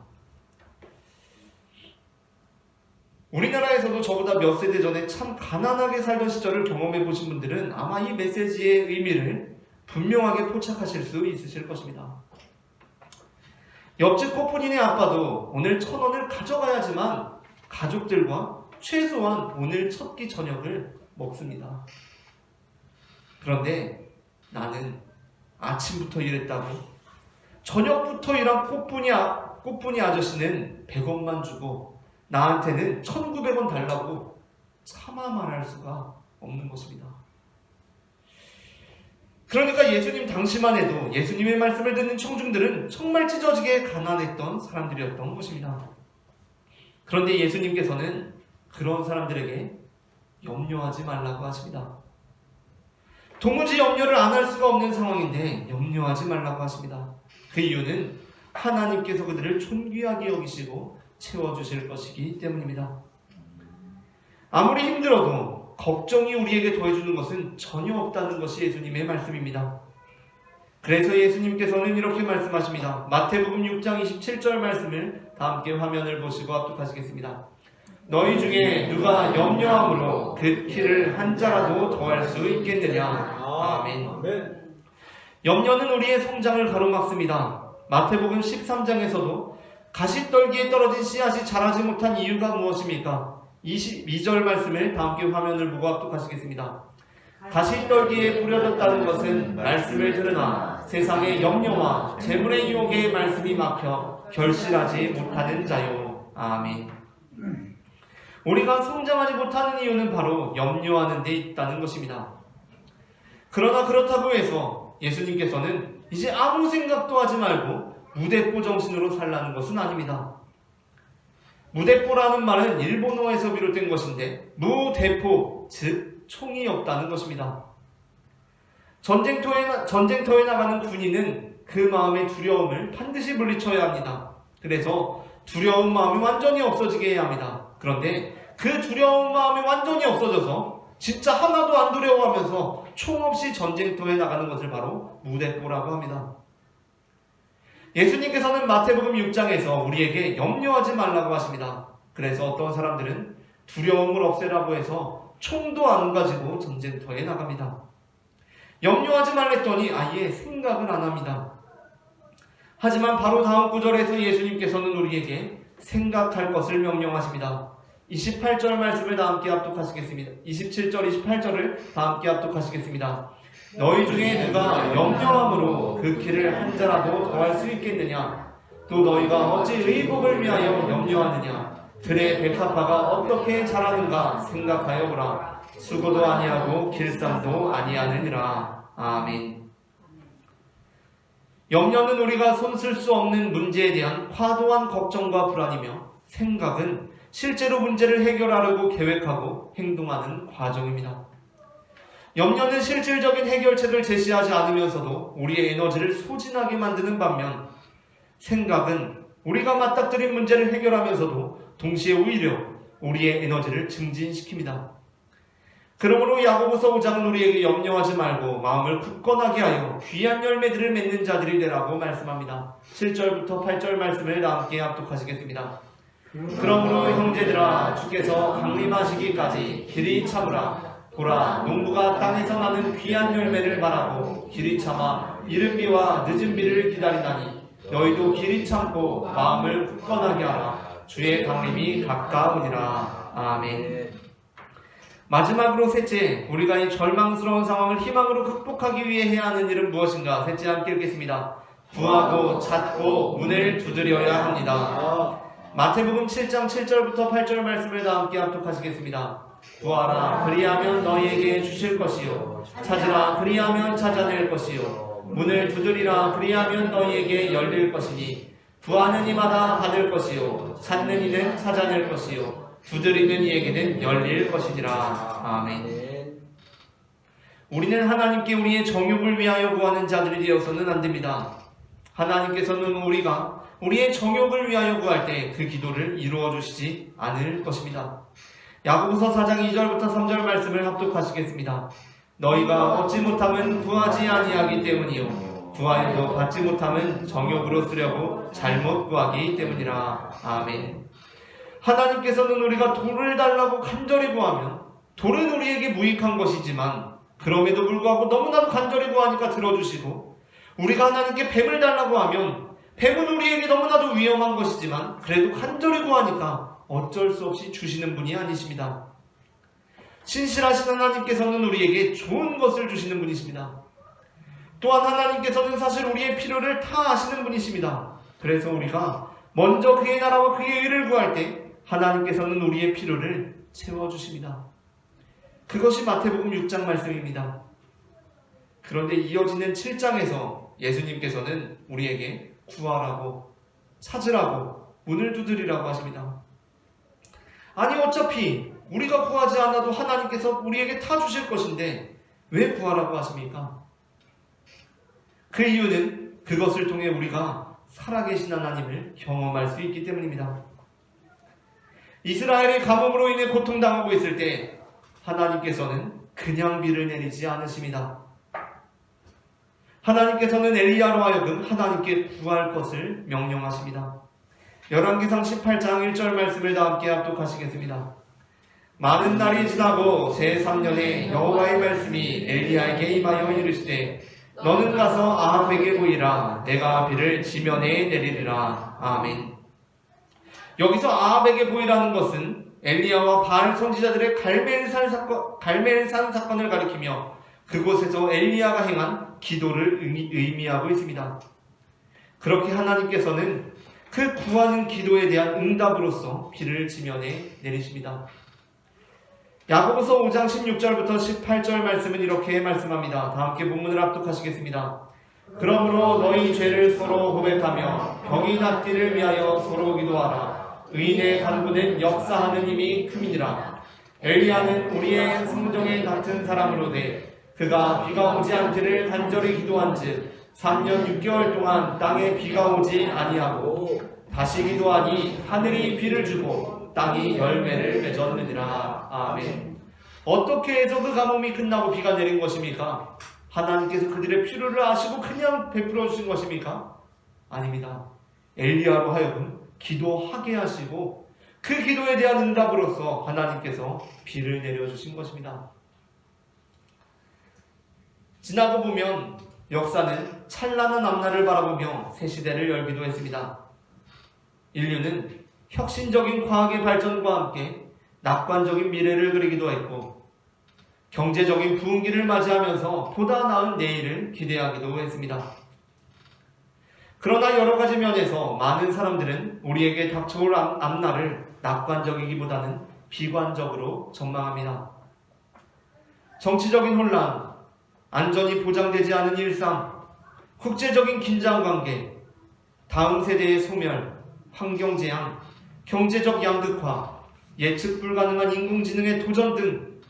우리나라에서도 저보다 몇 세대 전에 참 가난하게 살던 시절을 경험해 보신 분들은 아마 이 메시지의 의미를 분명하게 포착하실 수 있으실 것입니다. 옆집 코프린의 아빠도 오늘 1,000원을 가져가야지만 가족들과 최소한 오늘 첫 끼 저녁을 먹습니다. 그런데 나는 아침부터 일했다고 저녁부터 일한 꽃분이 아저씨는 100원만 주고 나한테는 1,900원 달라고 차마 말할 수가 없는 것입니다. 그러니까 예수님 당시만 해도 예수님의 말씀을 듣는 청중들은 정말 찢어지게 가난했던 사람들이었던 것입니다. 그런데 예수님께서는 그런 사람들에게 염려하지 말라고 하십니다. 도무지 염려를 안 할 수가 없는 상황인데 염려하지 말라고 하십니다. 그 이유는 하나님께서 그들을 존귀하게 여기시고 채워주실 것이기 때문입니다. 아무리 힘들어도 걱정이 우리에게 더해주는 것은 전혀 없다는 것이 예수님의 말씀입니다. 그래서 예수님께서는 이렇게 말씀하십니다. 마태복음 6장 27절 말씀을 다 함께 화면을 보시고 합독하시겠습니다. 너희 중에 누가 염려함으로 그 키를 한 자라도 더할 수 있겠느냐. 아멘. 염려는 우리의 성장을 가로막습니다. 마태복음 13장에서도 가시떨기에 떨어진 씨앗이 자라지 못한 이유가 무엇입니까? 22절 말씀을 다 함께 화면을 보고 합독하시겠습니다. 가시떨기에 뿌려졌다는 것은 말씀을 들으나 세상의 염려와 재물의 유혹에 말씀이 막혀 결실하지 못하는 자요. 아멘. 우리가 성장하지 못하는 이유는 바로 염려하는 데 있다는 것입니다. 그러나 그렇다고 해서 예수님께서는 이제 아무 생각도 하지 말고 무대뽀 정신으로 살라는 것은 아닙니다. 무대뽀라는 말은 일본어에서 비롯된 것인데 무대포, 즉 총이 없다는 것입니다. 전쟁터에 나가는 군인은 그 마음의 두려움을 반드시 물리쳐야 합니다. 그래서 두려운 마음이 완전히 없어지게 해야 합니다. 그런데 그 두려운 마음이 완전히 없어져서 진짜 하나도 안 두려워하면서 총 없이 전쟁터에 나가는 것을 바로 무대뽀라고 합니다. 예수님께서는 마태복음 6장에서 우리에게 염려하지 말라고 하십니다. 그래서 어떤 사람들은 두려움을 없애라고 해서 총도 안 가지고 전쟁터에 나갑니다. 염려하지 말랬더니 아예 생각을 안 합니다. 하지만 바로 다음 구절에서 예수님께서는 우리에게 생각할 것을 명령하십니다. 28절 말씀을 다 함께 합독하시겠습니다. 27절, 28절을 다 함께 합독하시겠습니다. 너희 중에 누가 염려함으로 그 키를 한 자라도 더할 수 있겠느냐? 또 너희가 어찌 의복을 위하여 염려하느냐? 들의 백합화가 어떻게 자라는가 생각하여 보라. 수고도 아니하고 길쌈도 아니하느니라. 아멘. 염려는 우리가 손쓸 수 없는 문제에 대한 과도한 걱정과 불안이며, 생각은 실제로 문제를 해결하려고 계획하고 행동하는 과정입니다. 염려는 실질적인 해결책을 제시하지 않으면서도 우리의 에너지를 소진하게 만드는 반면, 생각은 우리가 맞닥뜨린 문제를 해결하면서도 동시에 오히려 우리의 에너지를 증진시킵니다. 그러므로 야고보서 5장은 우리에게 염려하지 말고 마음을 굳건하게 하여 귀한 열매들을 맺는 자들이 되라고 말씀합니다. 7절부터 8절 말씀을 다 함께 합독하시겠습니다. 그러므로 형제들아, 주께서 강림하시기까지 길이 참으라. 보라, 농부가 땅에서 나는 귀한 열매를 바라고 길이 참아 이른 비와 늦은 비를 기다리나니 너희도 길이 참고 마음을 굳건하게 하라. 주의 강림이 가까우니라. 아멘. 마지막으로 셋째, 우리가 이 절망스러운 상황을 희망으로 극복하기 위해 해야 하는 일은 무엇인가? 셋째 함께 읽겠습니다. 구하고 찾고 문을 두드려야 합니다. 마태복음 7장 7절부터 8절 말씀을 다 함께 합독하시겠습니다. 구하라, 그리하면 너희에게 주실 것이요. 찾으라, 그리하면 찾아낼 것이요. 문을 두드리라, 그리하면 너희에게 열릴 것이니 구하는 이마다 받을 것이요. 찾는 이는 찾아낼 것이요. 두드리는 이에게는 열릴 것이니라. 아멘. 우리는 하나님께 우리의 정욕을 위하여 구하는 자들이 되어서는 안 됩니다. 하나님께서는 우리가 우리의 정욕을 위하여 구할 때 그 기도를 이루어 주시지 않을 것입니다. 야고보서 4장 2절부터 3절 말씀을 합독하시겠습니다. 너희가 얻지 못함은 구하지 아니하기 때문이요, 구하여도 받지 못함은 정욕으로 쓰려고 잘못 구하기 때문이라. 아멘. 하나님께서는 우리가 돌을 달라고 간절히 구하면 돌은 우리에게 무익한 것이지만, 그럼에도 불구하고 너무나도 간절히 구하니까 들어주시고, 우리가 하나님께 뱀을 달라고 하면 뱀은 우리에게 너무나도 위험한 것이지만 그래도 간절히 구하니까 어쩔 수 없이 주시는 분이 아니십니다. 신실하신 하나님께서는 우리에게 좋은 것을 주시는 분이십니다. 또한 하나님께서는 사실 우리의 필요를 다 아시는 분이십니다. 그래서 우리가 먼저 그의 나라와 그의 의를 구할 때 하나님께서는 우리의 필요를 채워주십니다. 그것이 마태복음 6장 말씀입니다. 그런데 이어지는 7장에서 예수님께서는 우리에게 구하라고, 찾으라고, 문을 두드리라고 하십니다. 아니 어차피 우리가 구하지 않아도 하나님께서 우리에게 다 주실 것인데 왜 구하라고 하십니까? 그 이유는 그것을 통해 우리가 살아계신 하나님을 경험할 수 있기 때문입니다. 이스라엘이 가뭄으로 인해 고통당하고 있을 때 하나님께서는 그냥 비를 내리지 않으십니다. 하나님께서는 엘리야로 하여금 하나님께 구할 것을 명령하십니다. 열왕기상 18장 1절 말씀을 다 함께 합독하시겠습니다. 많은 날이 지나고 제3년에 여호와의 말씀이 엘리야에게 임하여 이르시되 너는 가서 아합에게 보이라. 내가 비를 지면에 내리리라. 아멘. 여기서 아합에게 보이라는 것은 엘리야와 바알 선지자들의 갈멜산 사건을 가리키며 그곳에서 엘리야가 행한 기도를 의미하고 있습니다. 그렇게 하나님께서는 그 구하는 기도에 대한 응답으로서 비를 지면에 내리십니다. 야고보서 5장 16절부터 18절 말씀은 이렇게 말씀합니다. 다 함께 본문을 합독하시겠습니다. 그러므로 너희 죄를 서로 고백하며 병이 낫기를 위하여 서로 기도하라. 의인의 간구는 역사하는 힘이 큼이니라. 엘리야는 우리의 성정에 같은 사람으로되 그가 비가 오지 않기를 간절히 기도한즉 3년 6개월 동안 땅에 비가 오지 아니하고 다시 기도하니 하늘이 비를 주고 땅이 열매를 맺었느니라. 아멘. 어떻게 해서 그 가뭄이 끝나고 비가 내린 것입니까? 하나님께서 그들의 필요를 아시고 그냥 베풀어 주신 것입니까? 아닙니다. 엘리야로 하여금 기도하게 하시고 그 기도에 대한 응답으로서 하나님께서 비를 내려주신 것입니다. 지나고 보면 역사는 찬란한 앞날을 바라보며 새 시대를 열기도 했습니다. 인류는 혁신적인 과학의 발전과 함께 낙관적인 미래를 그리기도 했고 경제적인 부흥기를 맞이하면서 보다 나은 내일을 기대하기도 했습니다. 그러나 여러 가지 면에서 많은 사람들은 우리에게 닥쳐올 앞날을 낙관적이기보다는 비관적으로 전망합니다. 정치적인 혼란, 안전이 보장되지 않은 일상, 국제적인 긴장관계, 다음 세대의 소멸, 환경재앙, 경제적 양극화, 예측 불가능한 인공지능의 도전 등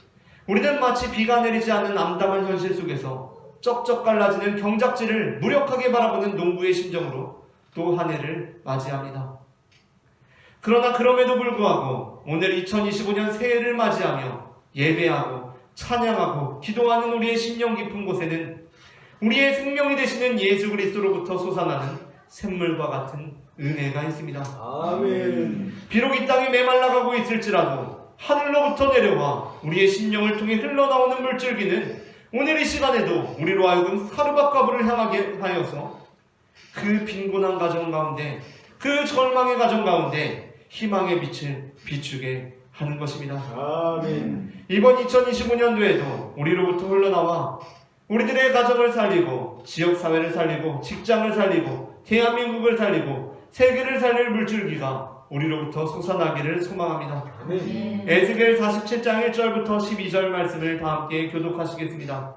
우리는 마치 비가 내리지 않는 암담한 현실 속에서 쩍쩍 갈라지는 경작지를 무력하게 바라보는 농부의 심정으로 또 한 해를 맞이합니다. 그러나 그럼에도 불구하고 오늘 2025년 새해를 맞이하며 예배하고 찬양하고 기도하는 우리의 심령 깊은 곳에는 우리의 생명이 되시는 예수 그리스도로부터 솟아나는 샘물과 같은 은혜가 있습니다. 아멘. 비록 이 땅이 메말라가고 있을지라도 하늘로부터 내려와 우리의 심령을 통해 흘러나오는 물줄기는 오늘 이 시간에도 우리로 하여금 사르밧가브를 향하게 하여서 그 빈곤한 가정 가운데, 그 절망의 가정 가운데 희망의 빛을 비추게 하는 것입니다. 아멘. 이번 2025년도에도 우리로부터 흘러나와 우리들의 가정을 살리고 지역사회를 살리고 직장을 살리고 대한민국을 살리고 세계를 살릴 물줄기가 우리로부터 솟아나기를 소망합니다. 아멘. 에스겔 47장 1절부터 12절 말씀을 다 함께 교독하시겠습니다.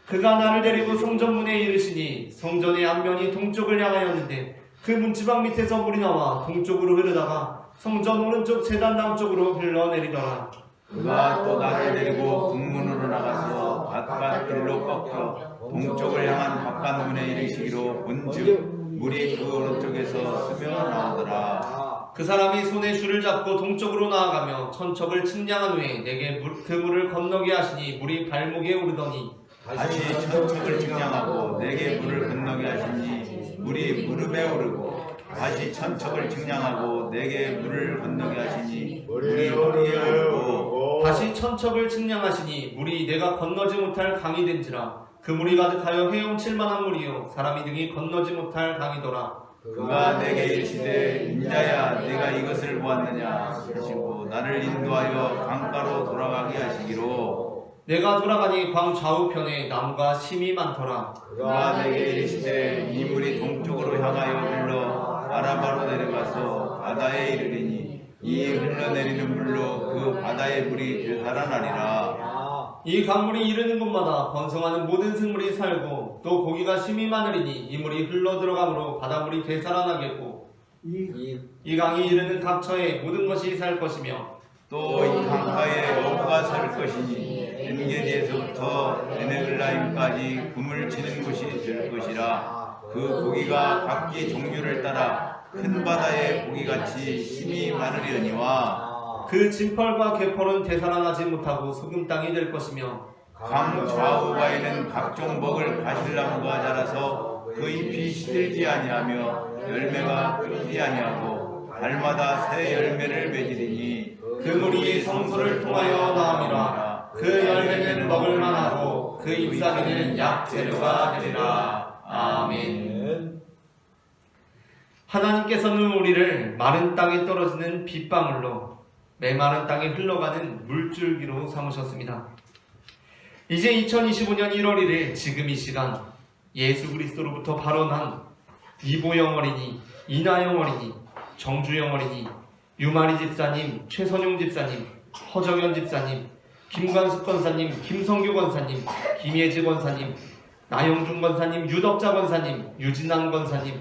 그가 나를 데리고 성전문에 이르시니 성전의 앞면이 동쪽을 향하였는데 그 문지방 밑에서 물이 나와 동쪽으로 흐르다가 성전 오른쪽 제단 남쪽으로 흘러내리더라. 그가 또 나를 데리고 북문으로 나가서 바깥 길로 꺾여 동쪽을 향한 바깥 문에 이르시기로 본즉 물이 그 오른쪽에서 스며 나오더라. 그 사람이 손에 줄을 잡고 동쪽으로 나아가며 천척을 측량한 후에 내게 그 물을 건너게 하시니 물이 발목에 오르더니 다시 천척을 측량하고 내게 물을 건너게 하시니 물이 무릎에 오르고 다시 천척을 측량하고 내게 물을 건너게 하시니 물이 허리에 오르고 다시 천척을 측량하시니 물이 내가 건너지 못할 강이 된지라. 그 물이 가득하여 헤엄칠 만한 물이요 사람이 등이 건너지 못할 강이더라. 그가 내게 이르시되 인자야 내가 이것을 보았느냐 하시고 나를 인도하여 강가로 돌아가게 하시기로 내가 돌아가니 광 좌우편에 나무가 심이 많더라. 그가 내게 이르시되 이 물이 동쪽으로 향하여 흘러 아라바로 내려가서 바다에 이르리니 이 흘러내리는 물로 그 바다의 물이 되살아나리라. 이 강물이 이르는 곳마다 번성하는 모든 생물이 살고 또 고기가 심이 많으리니 이 물이 흘러 들어가므로 바닷물이 되살아나겠고 이 강이 이르는 각처에 모든 것이 살 것이며 또 이 강가에 어부가 살 것이니 엔게디에서부터 에네글라임까지 금을 치는 곳이 될 것이라. 그 고기가 각기 종류를 따라 큰 바다의 고기같이 힘이 많으려니와 그 진펄과 개펄은 되살아나지 못하고 소금 땅이 될 것이며 강 좌우가에는 각종 먹을 가실나무가 자라서 그 잎이 시들지 아니하며 열매가 끊이지 아니하고 달마다 새 열매를 맺으리니 그 물이 성소를 통하여 나오니라. 그 열매는 먹을 만하고 그 잎사귀는 약재료가 되리라. 아멘. 하나님께서는 우리를 마른 땅에 떨어지는 빗방울로 메마른 땅에 흘러가는 물줄기로 삼으셨습니다. 이제 2025년 1월 1일 지금 이 시간 예수 그리스도로부터 발원한 이보영 어린이, 이나영 어린이, 정주영 어린이, 유마리 집사님, 최선용 집사님, 허정현 집사님, 김관숙 권사님, 김성규 권사님, 김예지 권사님, 나영준 권사님, 유덕자 권사님, 유진환 권사님,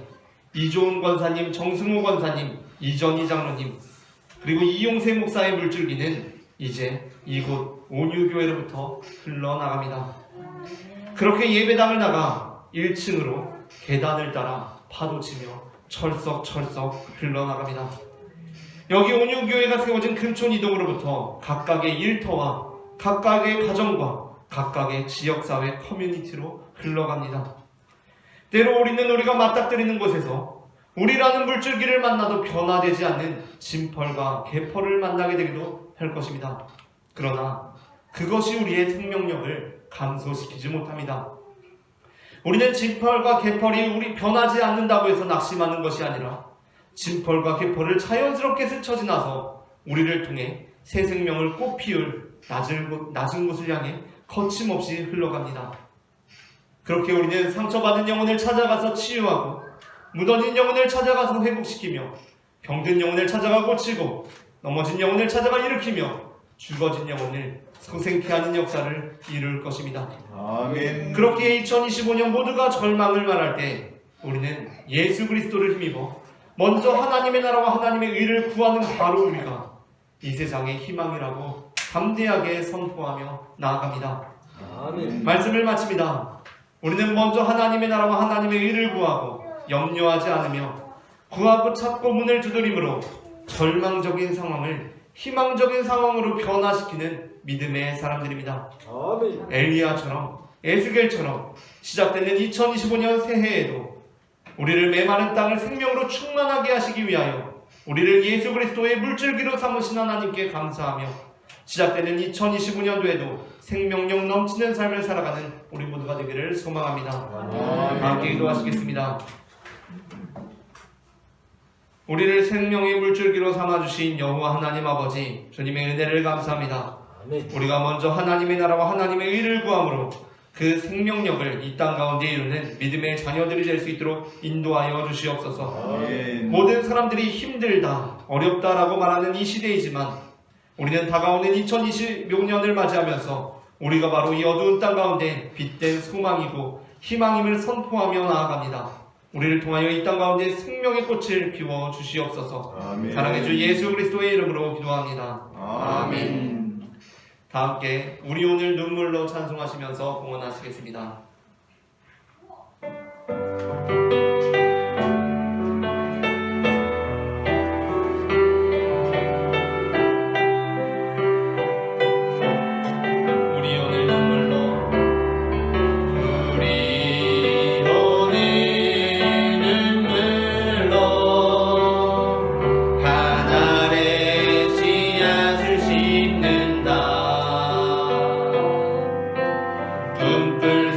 이조은 권사님, 정승우 권사님, 이정희 장로님, 그리고 이용세 목사의 물줄기는 이제 이곳 온유교회로부터 흘러나갑니다. 그렇게 예배당을 나가 1층으로 계단을 따라 파도치며 철썩철썩 흘러나갑니다. 여기 온유교회가 세워진 금촌 이동으로부터 각각의 일터와 각각의 가정과 각각의 지역사회 커뮤니티로 흘러갑니다. 때로 우리가 맞닥뜨리는 곳에서 우리라는 물줄기를 만나도 변화되지 않는 진펄과 개펄을 만나게 되기도 할 것입니다. 그러나 그것이 우리의 생명력을 감소시키지 못합니다. 우리는 진펄과 개펄이 우리 변하지 않는다고 해서 낙심하는 것이 아니라 진펄과 개펄을 자연스럽게 스쳐 지나서 우리를 통해 새 생명을 꽃피울 낮은 곳을 향해 거침없이 흘러갑니다. 그렇게 우리는 상처받은 영혼을 찾아가서 치유하고 무너진 영혼을 찾아가서 회복시키며 병든 영혼을 찾아가 고치고 넘어진 영혼을 찾아가 일으키며 죽어진 영혼을 소생케 하는 역사를 이룰 것입니다. 아멘. 그렇게 2025년 모두가 절망을 말할 때 우리는 예수 그리스도를 힘입어 먼저 하나님의 나라와 하나님의 의를 구하는 바로 우리가 이 세상의 희망이라고 담대하게 선포하며 나아갑니다. 아멘. 말씀을 마칩니다. 우리는 먼저 하나님의 나라와 하나님의 의를 구하고 염려하지 않으며 구하고 찾고 문을 두드림으로 절망적인 상황을 희망적인 상황으로 변화시키는 믿음의 사람들입니다. 아멘. 엘리야처럼 에스겔처럼 시작되는 2025년 새해에도 우리를 메마른 땅을 생명으로 충만하게 하시기 위하여 우리를 예수 그리스도의 물줄기로 삼으신 하나님께 감사하며 시작되는 2025년도에도 생명력 넘치는 삶을 살아가는 우리 모두가 되기를 소망합니다. 함께 기도하시겠습니다. 우리를 생명의 물줄기로 삼아주신 여호와 하나님 아버지, 주님의 은혜를 감사합니다. 우리가 먼저 하나님의 나라와 하나님의 의를 구함으로 그 생명력을 이 땅 가운데 이루는 믿음의 자녀들이 될 수 있도록 인도하여 주시옵소서. 아멘. 모든 사람들이 힘들다, 어렵다라고 말하는 이 시대이지만 우리는 다가오는 2026년을 맞이하면서 우리가 바로 이 어두운 땅 가운데 빛된 소망이고 희망임을 선포하며 나아갑니다. 우리를 통하여 이 땅 가운데 생명의 꽃을 피워 주시옵소서. 아멘. 사랑의 주 예수 그리스도의 이름으로 기도합니다. 아멘. 다 함께 우리 오늘 눈물로 찬송하시면서 공헌하시겠습니다. 눈뜰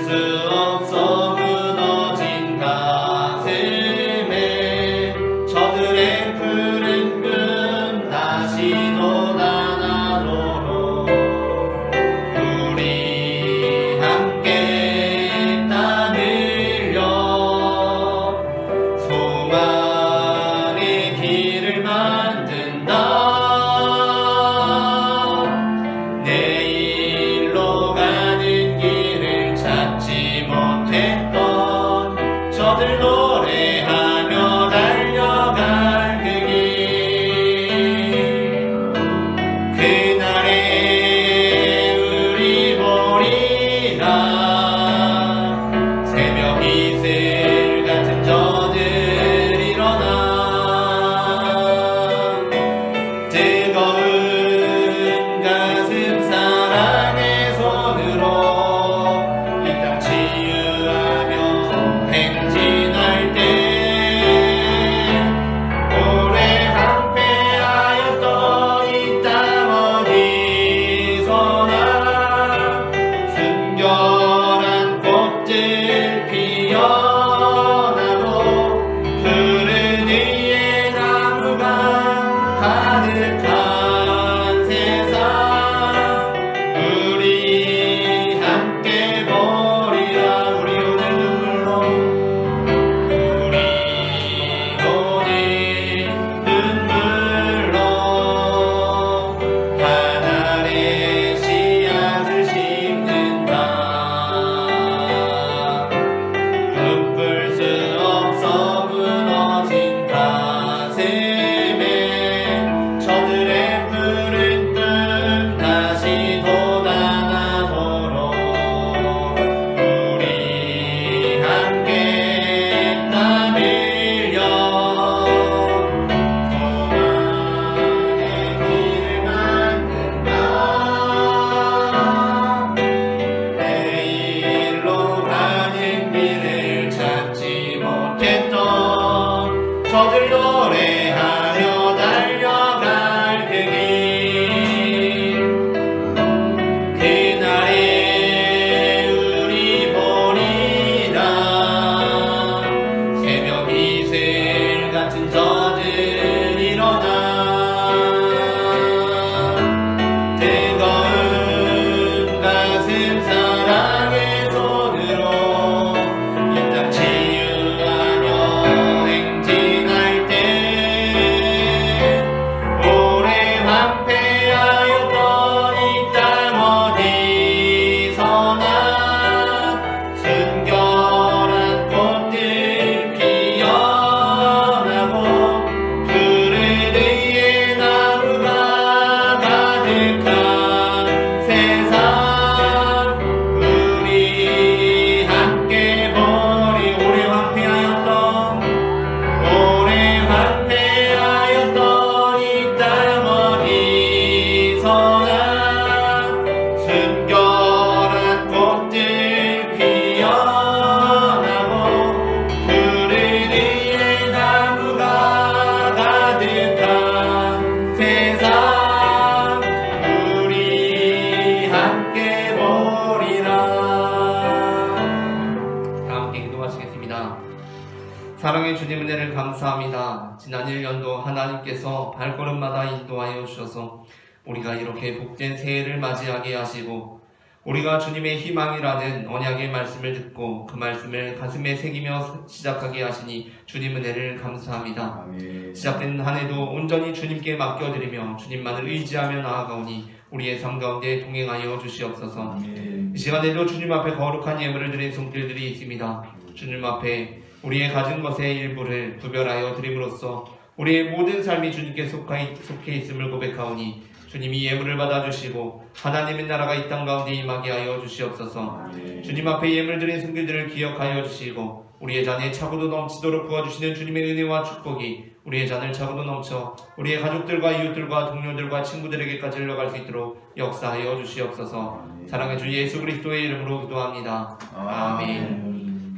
사랑의 주님 은혜를 감사합니다. 지난 1년도 하나님께서 발걸음마다 인도하여 주셔서 우리가 이렇게 복된 새해를 맞이하게 하시고 우리가 주님의 희망이라는 언약의 말씀을 듣고 그 말씀을 가슴에 새기며 시작하게 하시니 주님 은혜를 감사합니다. 아멘. 시작된 한 해도 온전히 주님께 맡겨드리며 주님만을 의지하며 나아가오니 우리의 삶 가운데 동행하여 주시옵소서. 아멘. 이 시간에도 주님 앞에 거룩한 예물을 드린 손길들이 있습니다. 주님 앞에 우리의 가진 것의 일부를 구별하여 드림으로써 우리의 모든 삶이 주님께 속해 있음을 고백하오니 주님이 예물을 받아주시고 하나님의 나라가 이 땅 가운데 임하게 하여 주시옵소서. 아멘. 주님 앞에 예물 드린 손길들을 기억하여 주시고 우리의 잔에 차고도 넘치도록 부어주시는 주님의 은혜와 축복이 우리의 잔을 차고도 넘쳐 우리의 가족들과 이웃들과 동료들과 친구들에게까지 흘러갈 수 있도록 역사하여 주시옵소서. 사랑의 주 예수 그리스도의 이름으로 기도합니다. 아멘.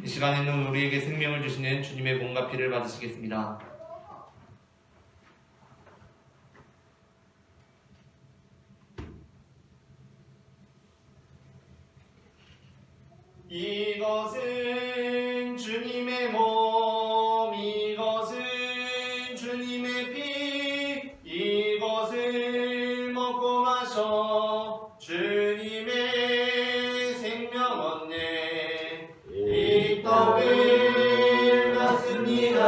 이 시간에는 우리에게 생명을 주시는 주님의 몸과 피를 받으시겠습니다. 이것은 주님의 몸, 이것은 주님의 피, 이것을 먹고 마셔 주님의 생명 얻네. 이 떡을 받습니다.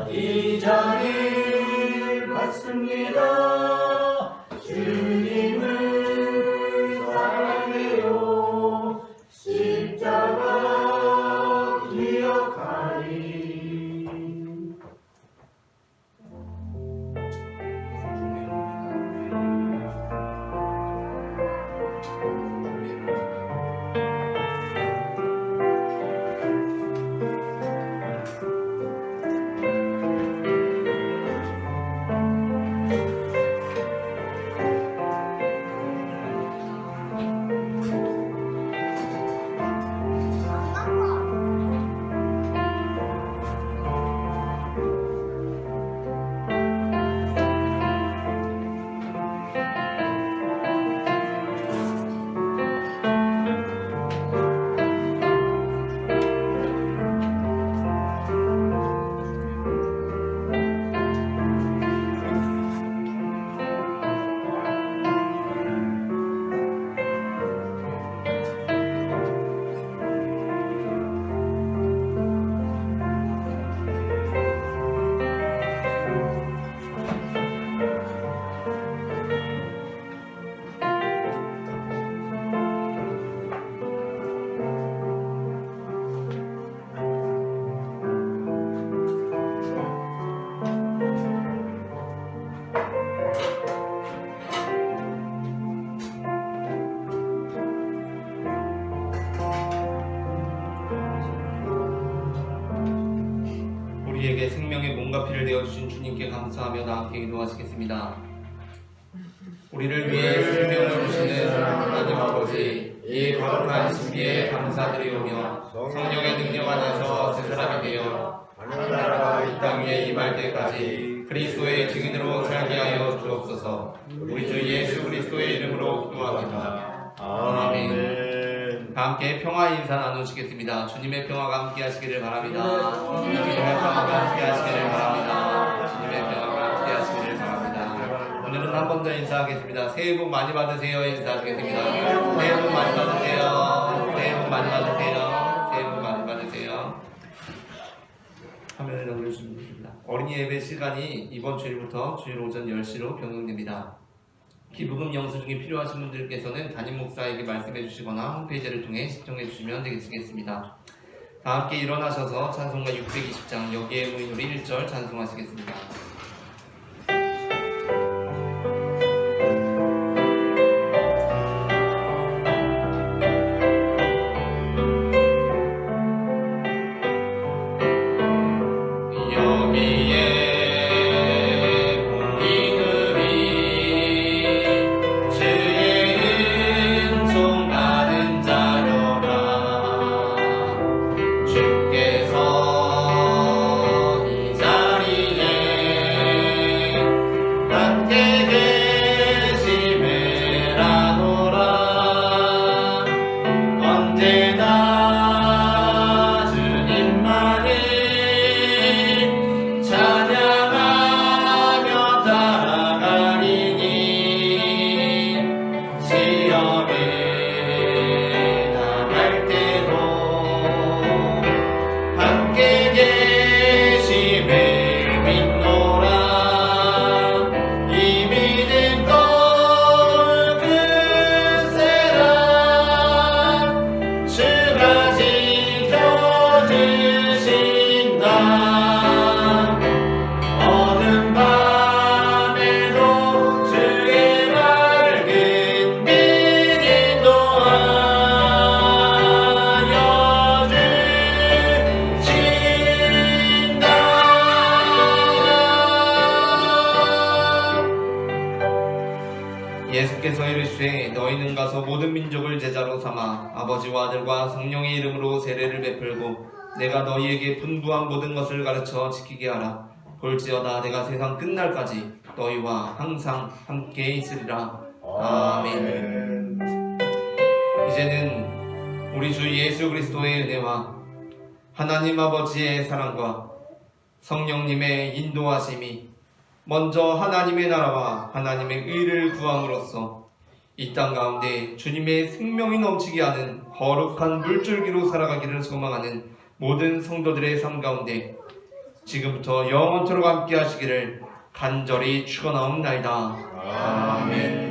이 잔을 받습니다. 주님을 사랑해요. 십자가 기억하리. 우리에게 생명의 몸과 피를 되어주신 주님께 감사하며 다 함께 기도하시겠습니다. 우리를 위해 생명을 주시는 하나님 아버지, 이 거룩한 신비에 감사드리오며 성령의 능력 안에서 새 사람이 되어 하늘나라가 이 땅 위에 임할 때까지 그리스도의 증인으로 살게 하여 주옵소서. 우리 주 예수 그리스도의 이름으로 기도합니다. 아멘. 다 함께 평화 인사 나누시겠습니다. 주님의 평화가 함께 하시기를 바랍니다. 주님의 평화가 함께 하시기를 바랍니다. 주님의 평화가 함께 하시기를 바랍니다. 오늘은 한 번 더 인사하겠습니다. 새해 복 많이 받으세요. 인사하겠습니다. 새해 복 많이 받으세요. 새해 복 많이 받으세요. 새해 복 많이 받으세요. 화면을 넘겨주시면 됩니다. 어린이 예배 시간이 이번 주일부터 주일 오전 10시로 변경됩니다. 기부금 영수증이 필요하신 분들께서는 담임 목사에게 말씀해 주시거나 홈페이지를 통해 신청해 주시면 되겠습니다. 다 함께 일어나셔서 찬송가 620장 여기에 모인 우리 1절 찬송하시겠습니다. 주께서 이 자리에 너희는 가서 모든 민족을 제자로 삼아 아버지와 아들과 성령의 이름으로 세례를 베풀고 내가 너희에게 분부한 모든 것을 가르쳐 지키게 하라. 볼지어다 내가 세상 끝날까지 너희와 항상 함께 있으리라. 아멘. 이제는 우리 주 예수 그리스도의 은혜와 하나님 아버지의 사랑과 성령님의 인도하심이 먼저 하나님의 나라와 하나님의 의를 구함으로써 이 땅 가운데 주님의 생명이 넘치게 하는 거룩한 물줄기로 살아가기를 소망하는 모든 성도들의 삶 가운데 지금부터 영원토록 함께 하시기를 간절히 축원하옵나이다. 아멘.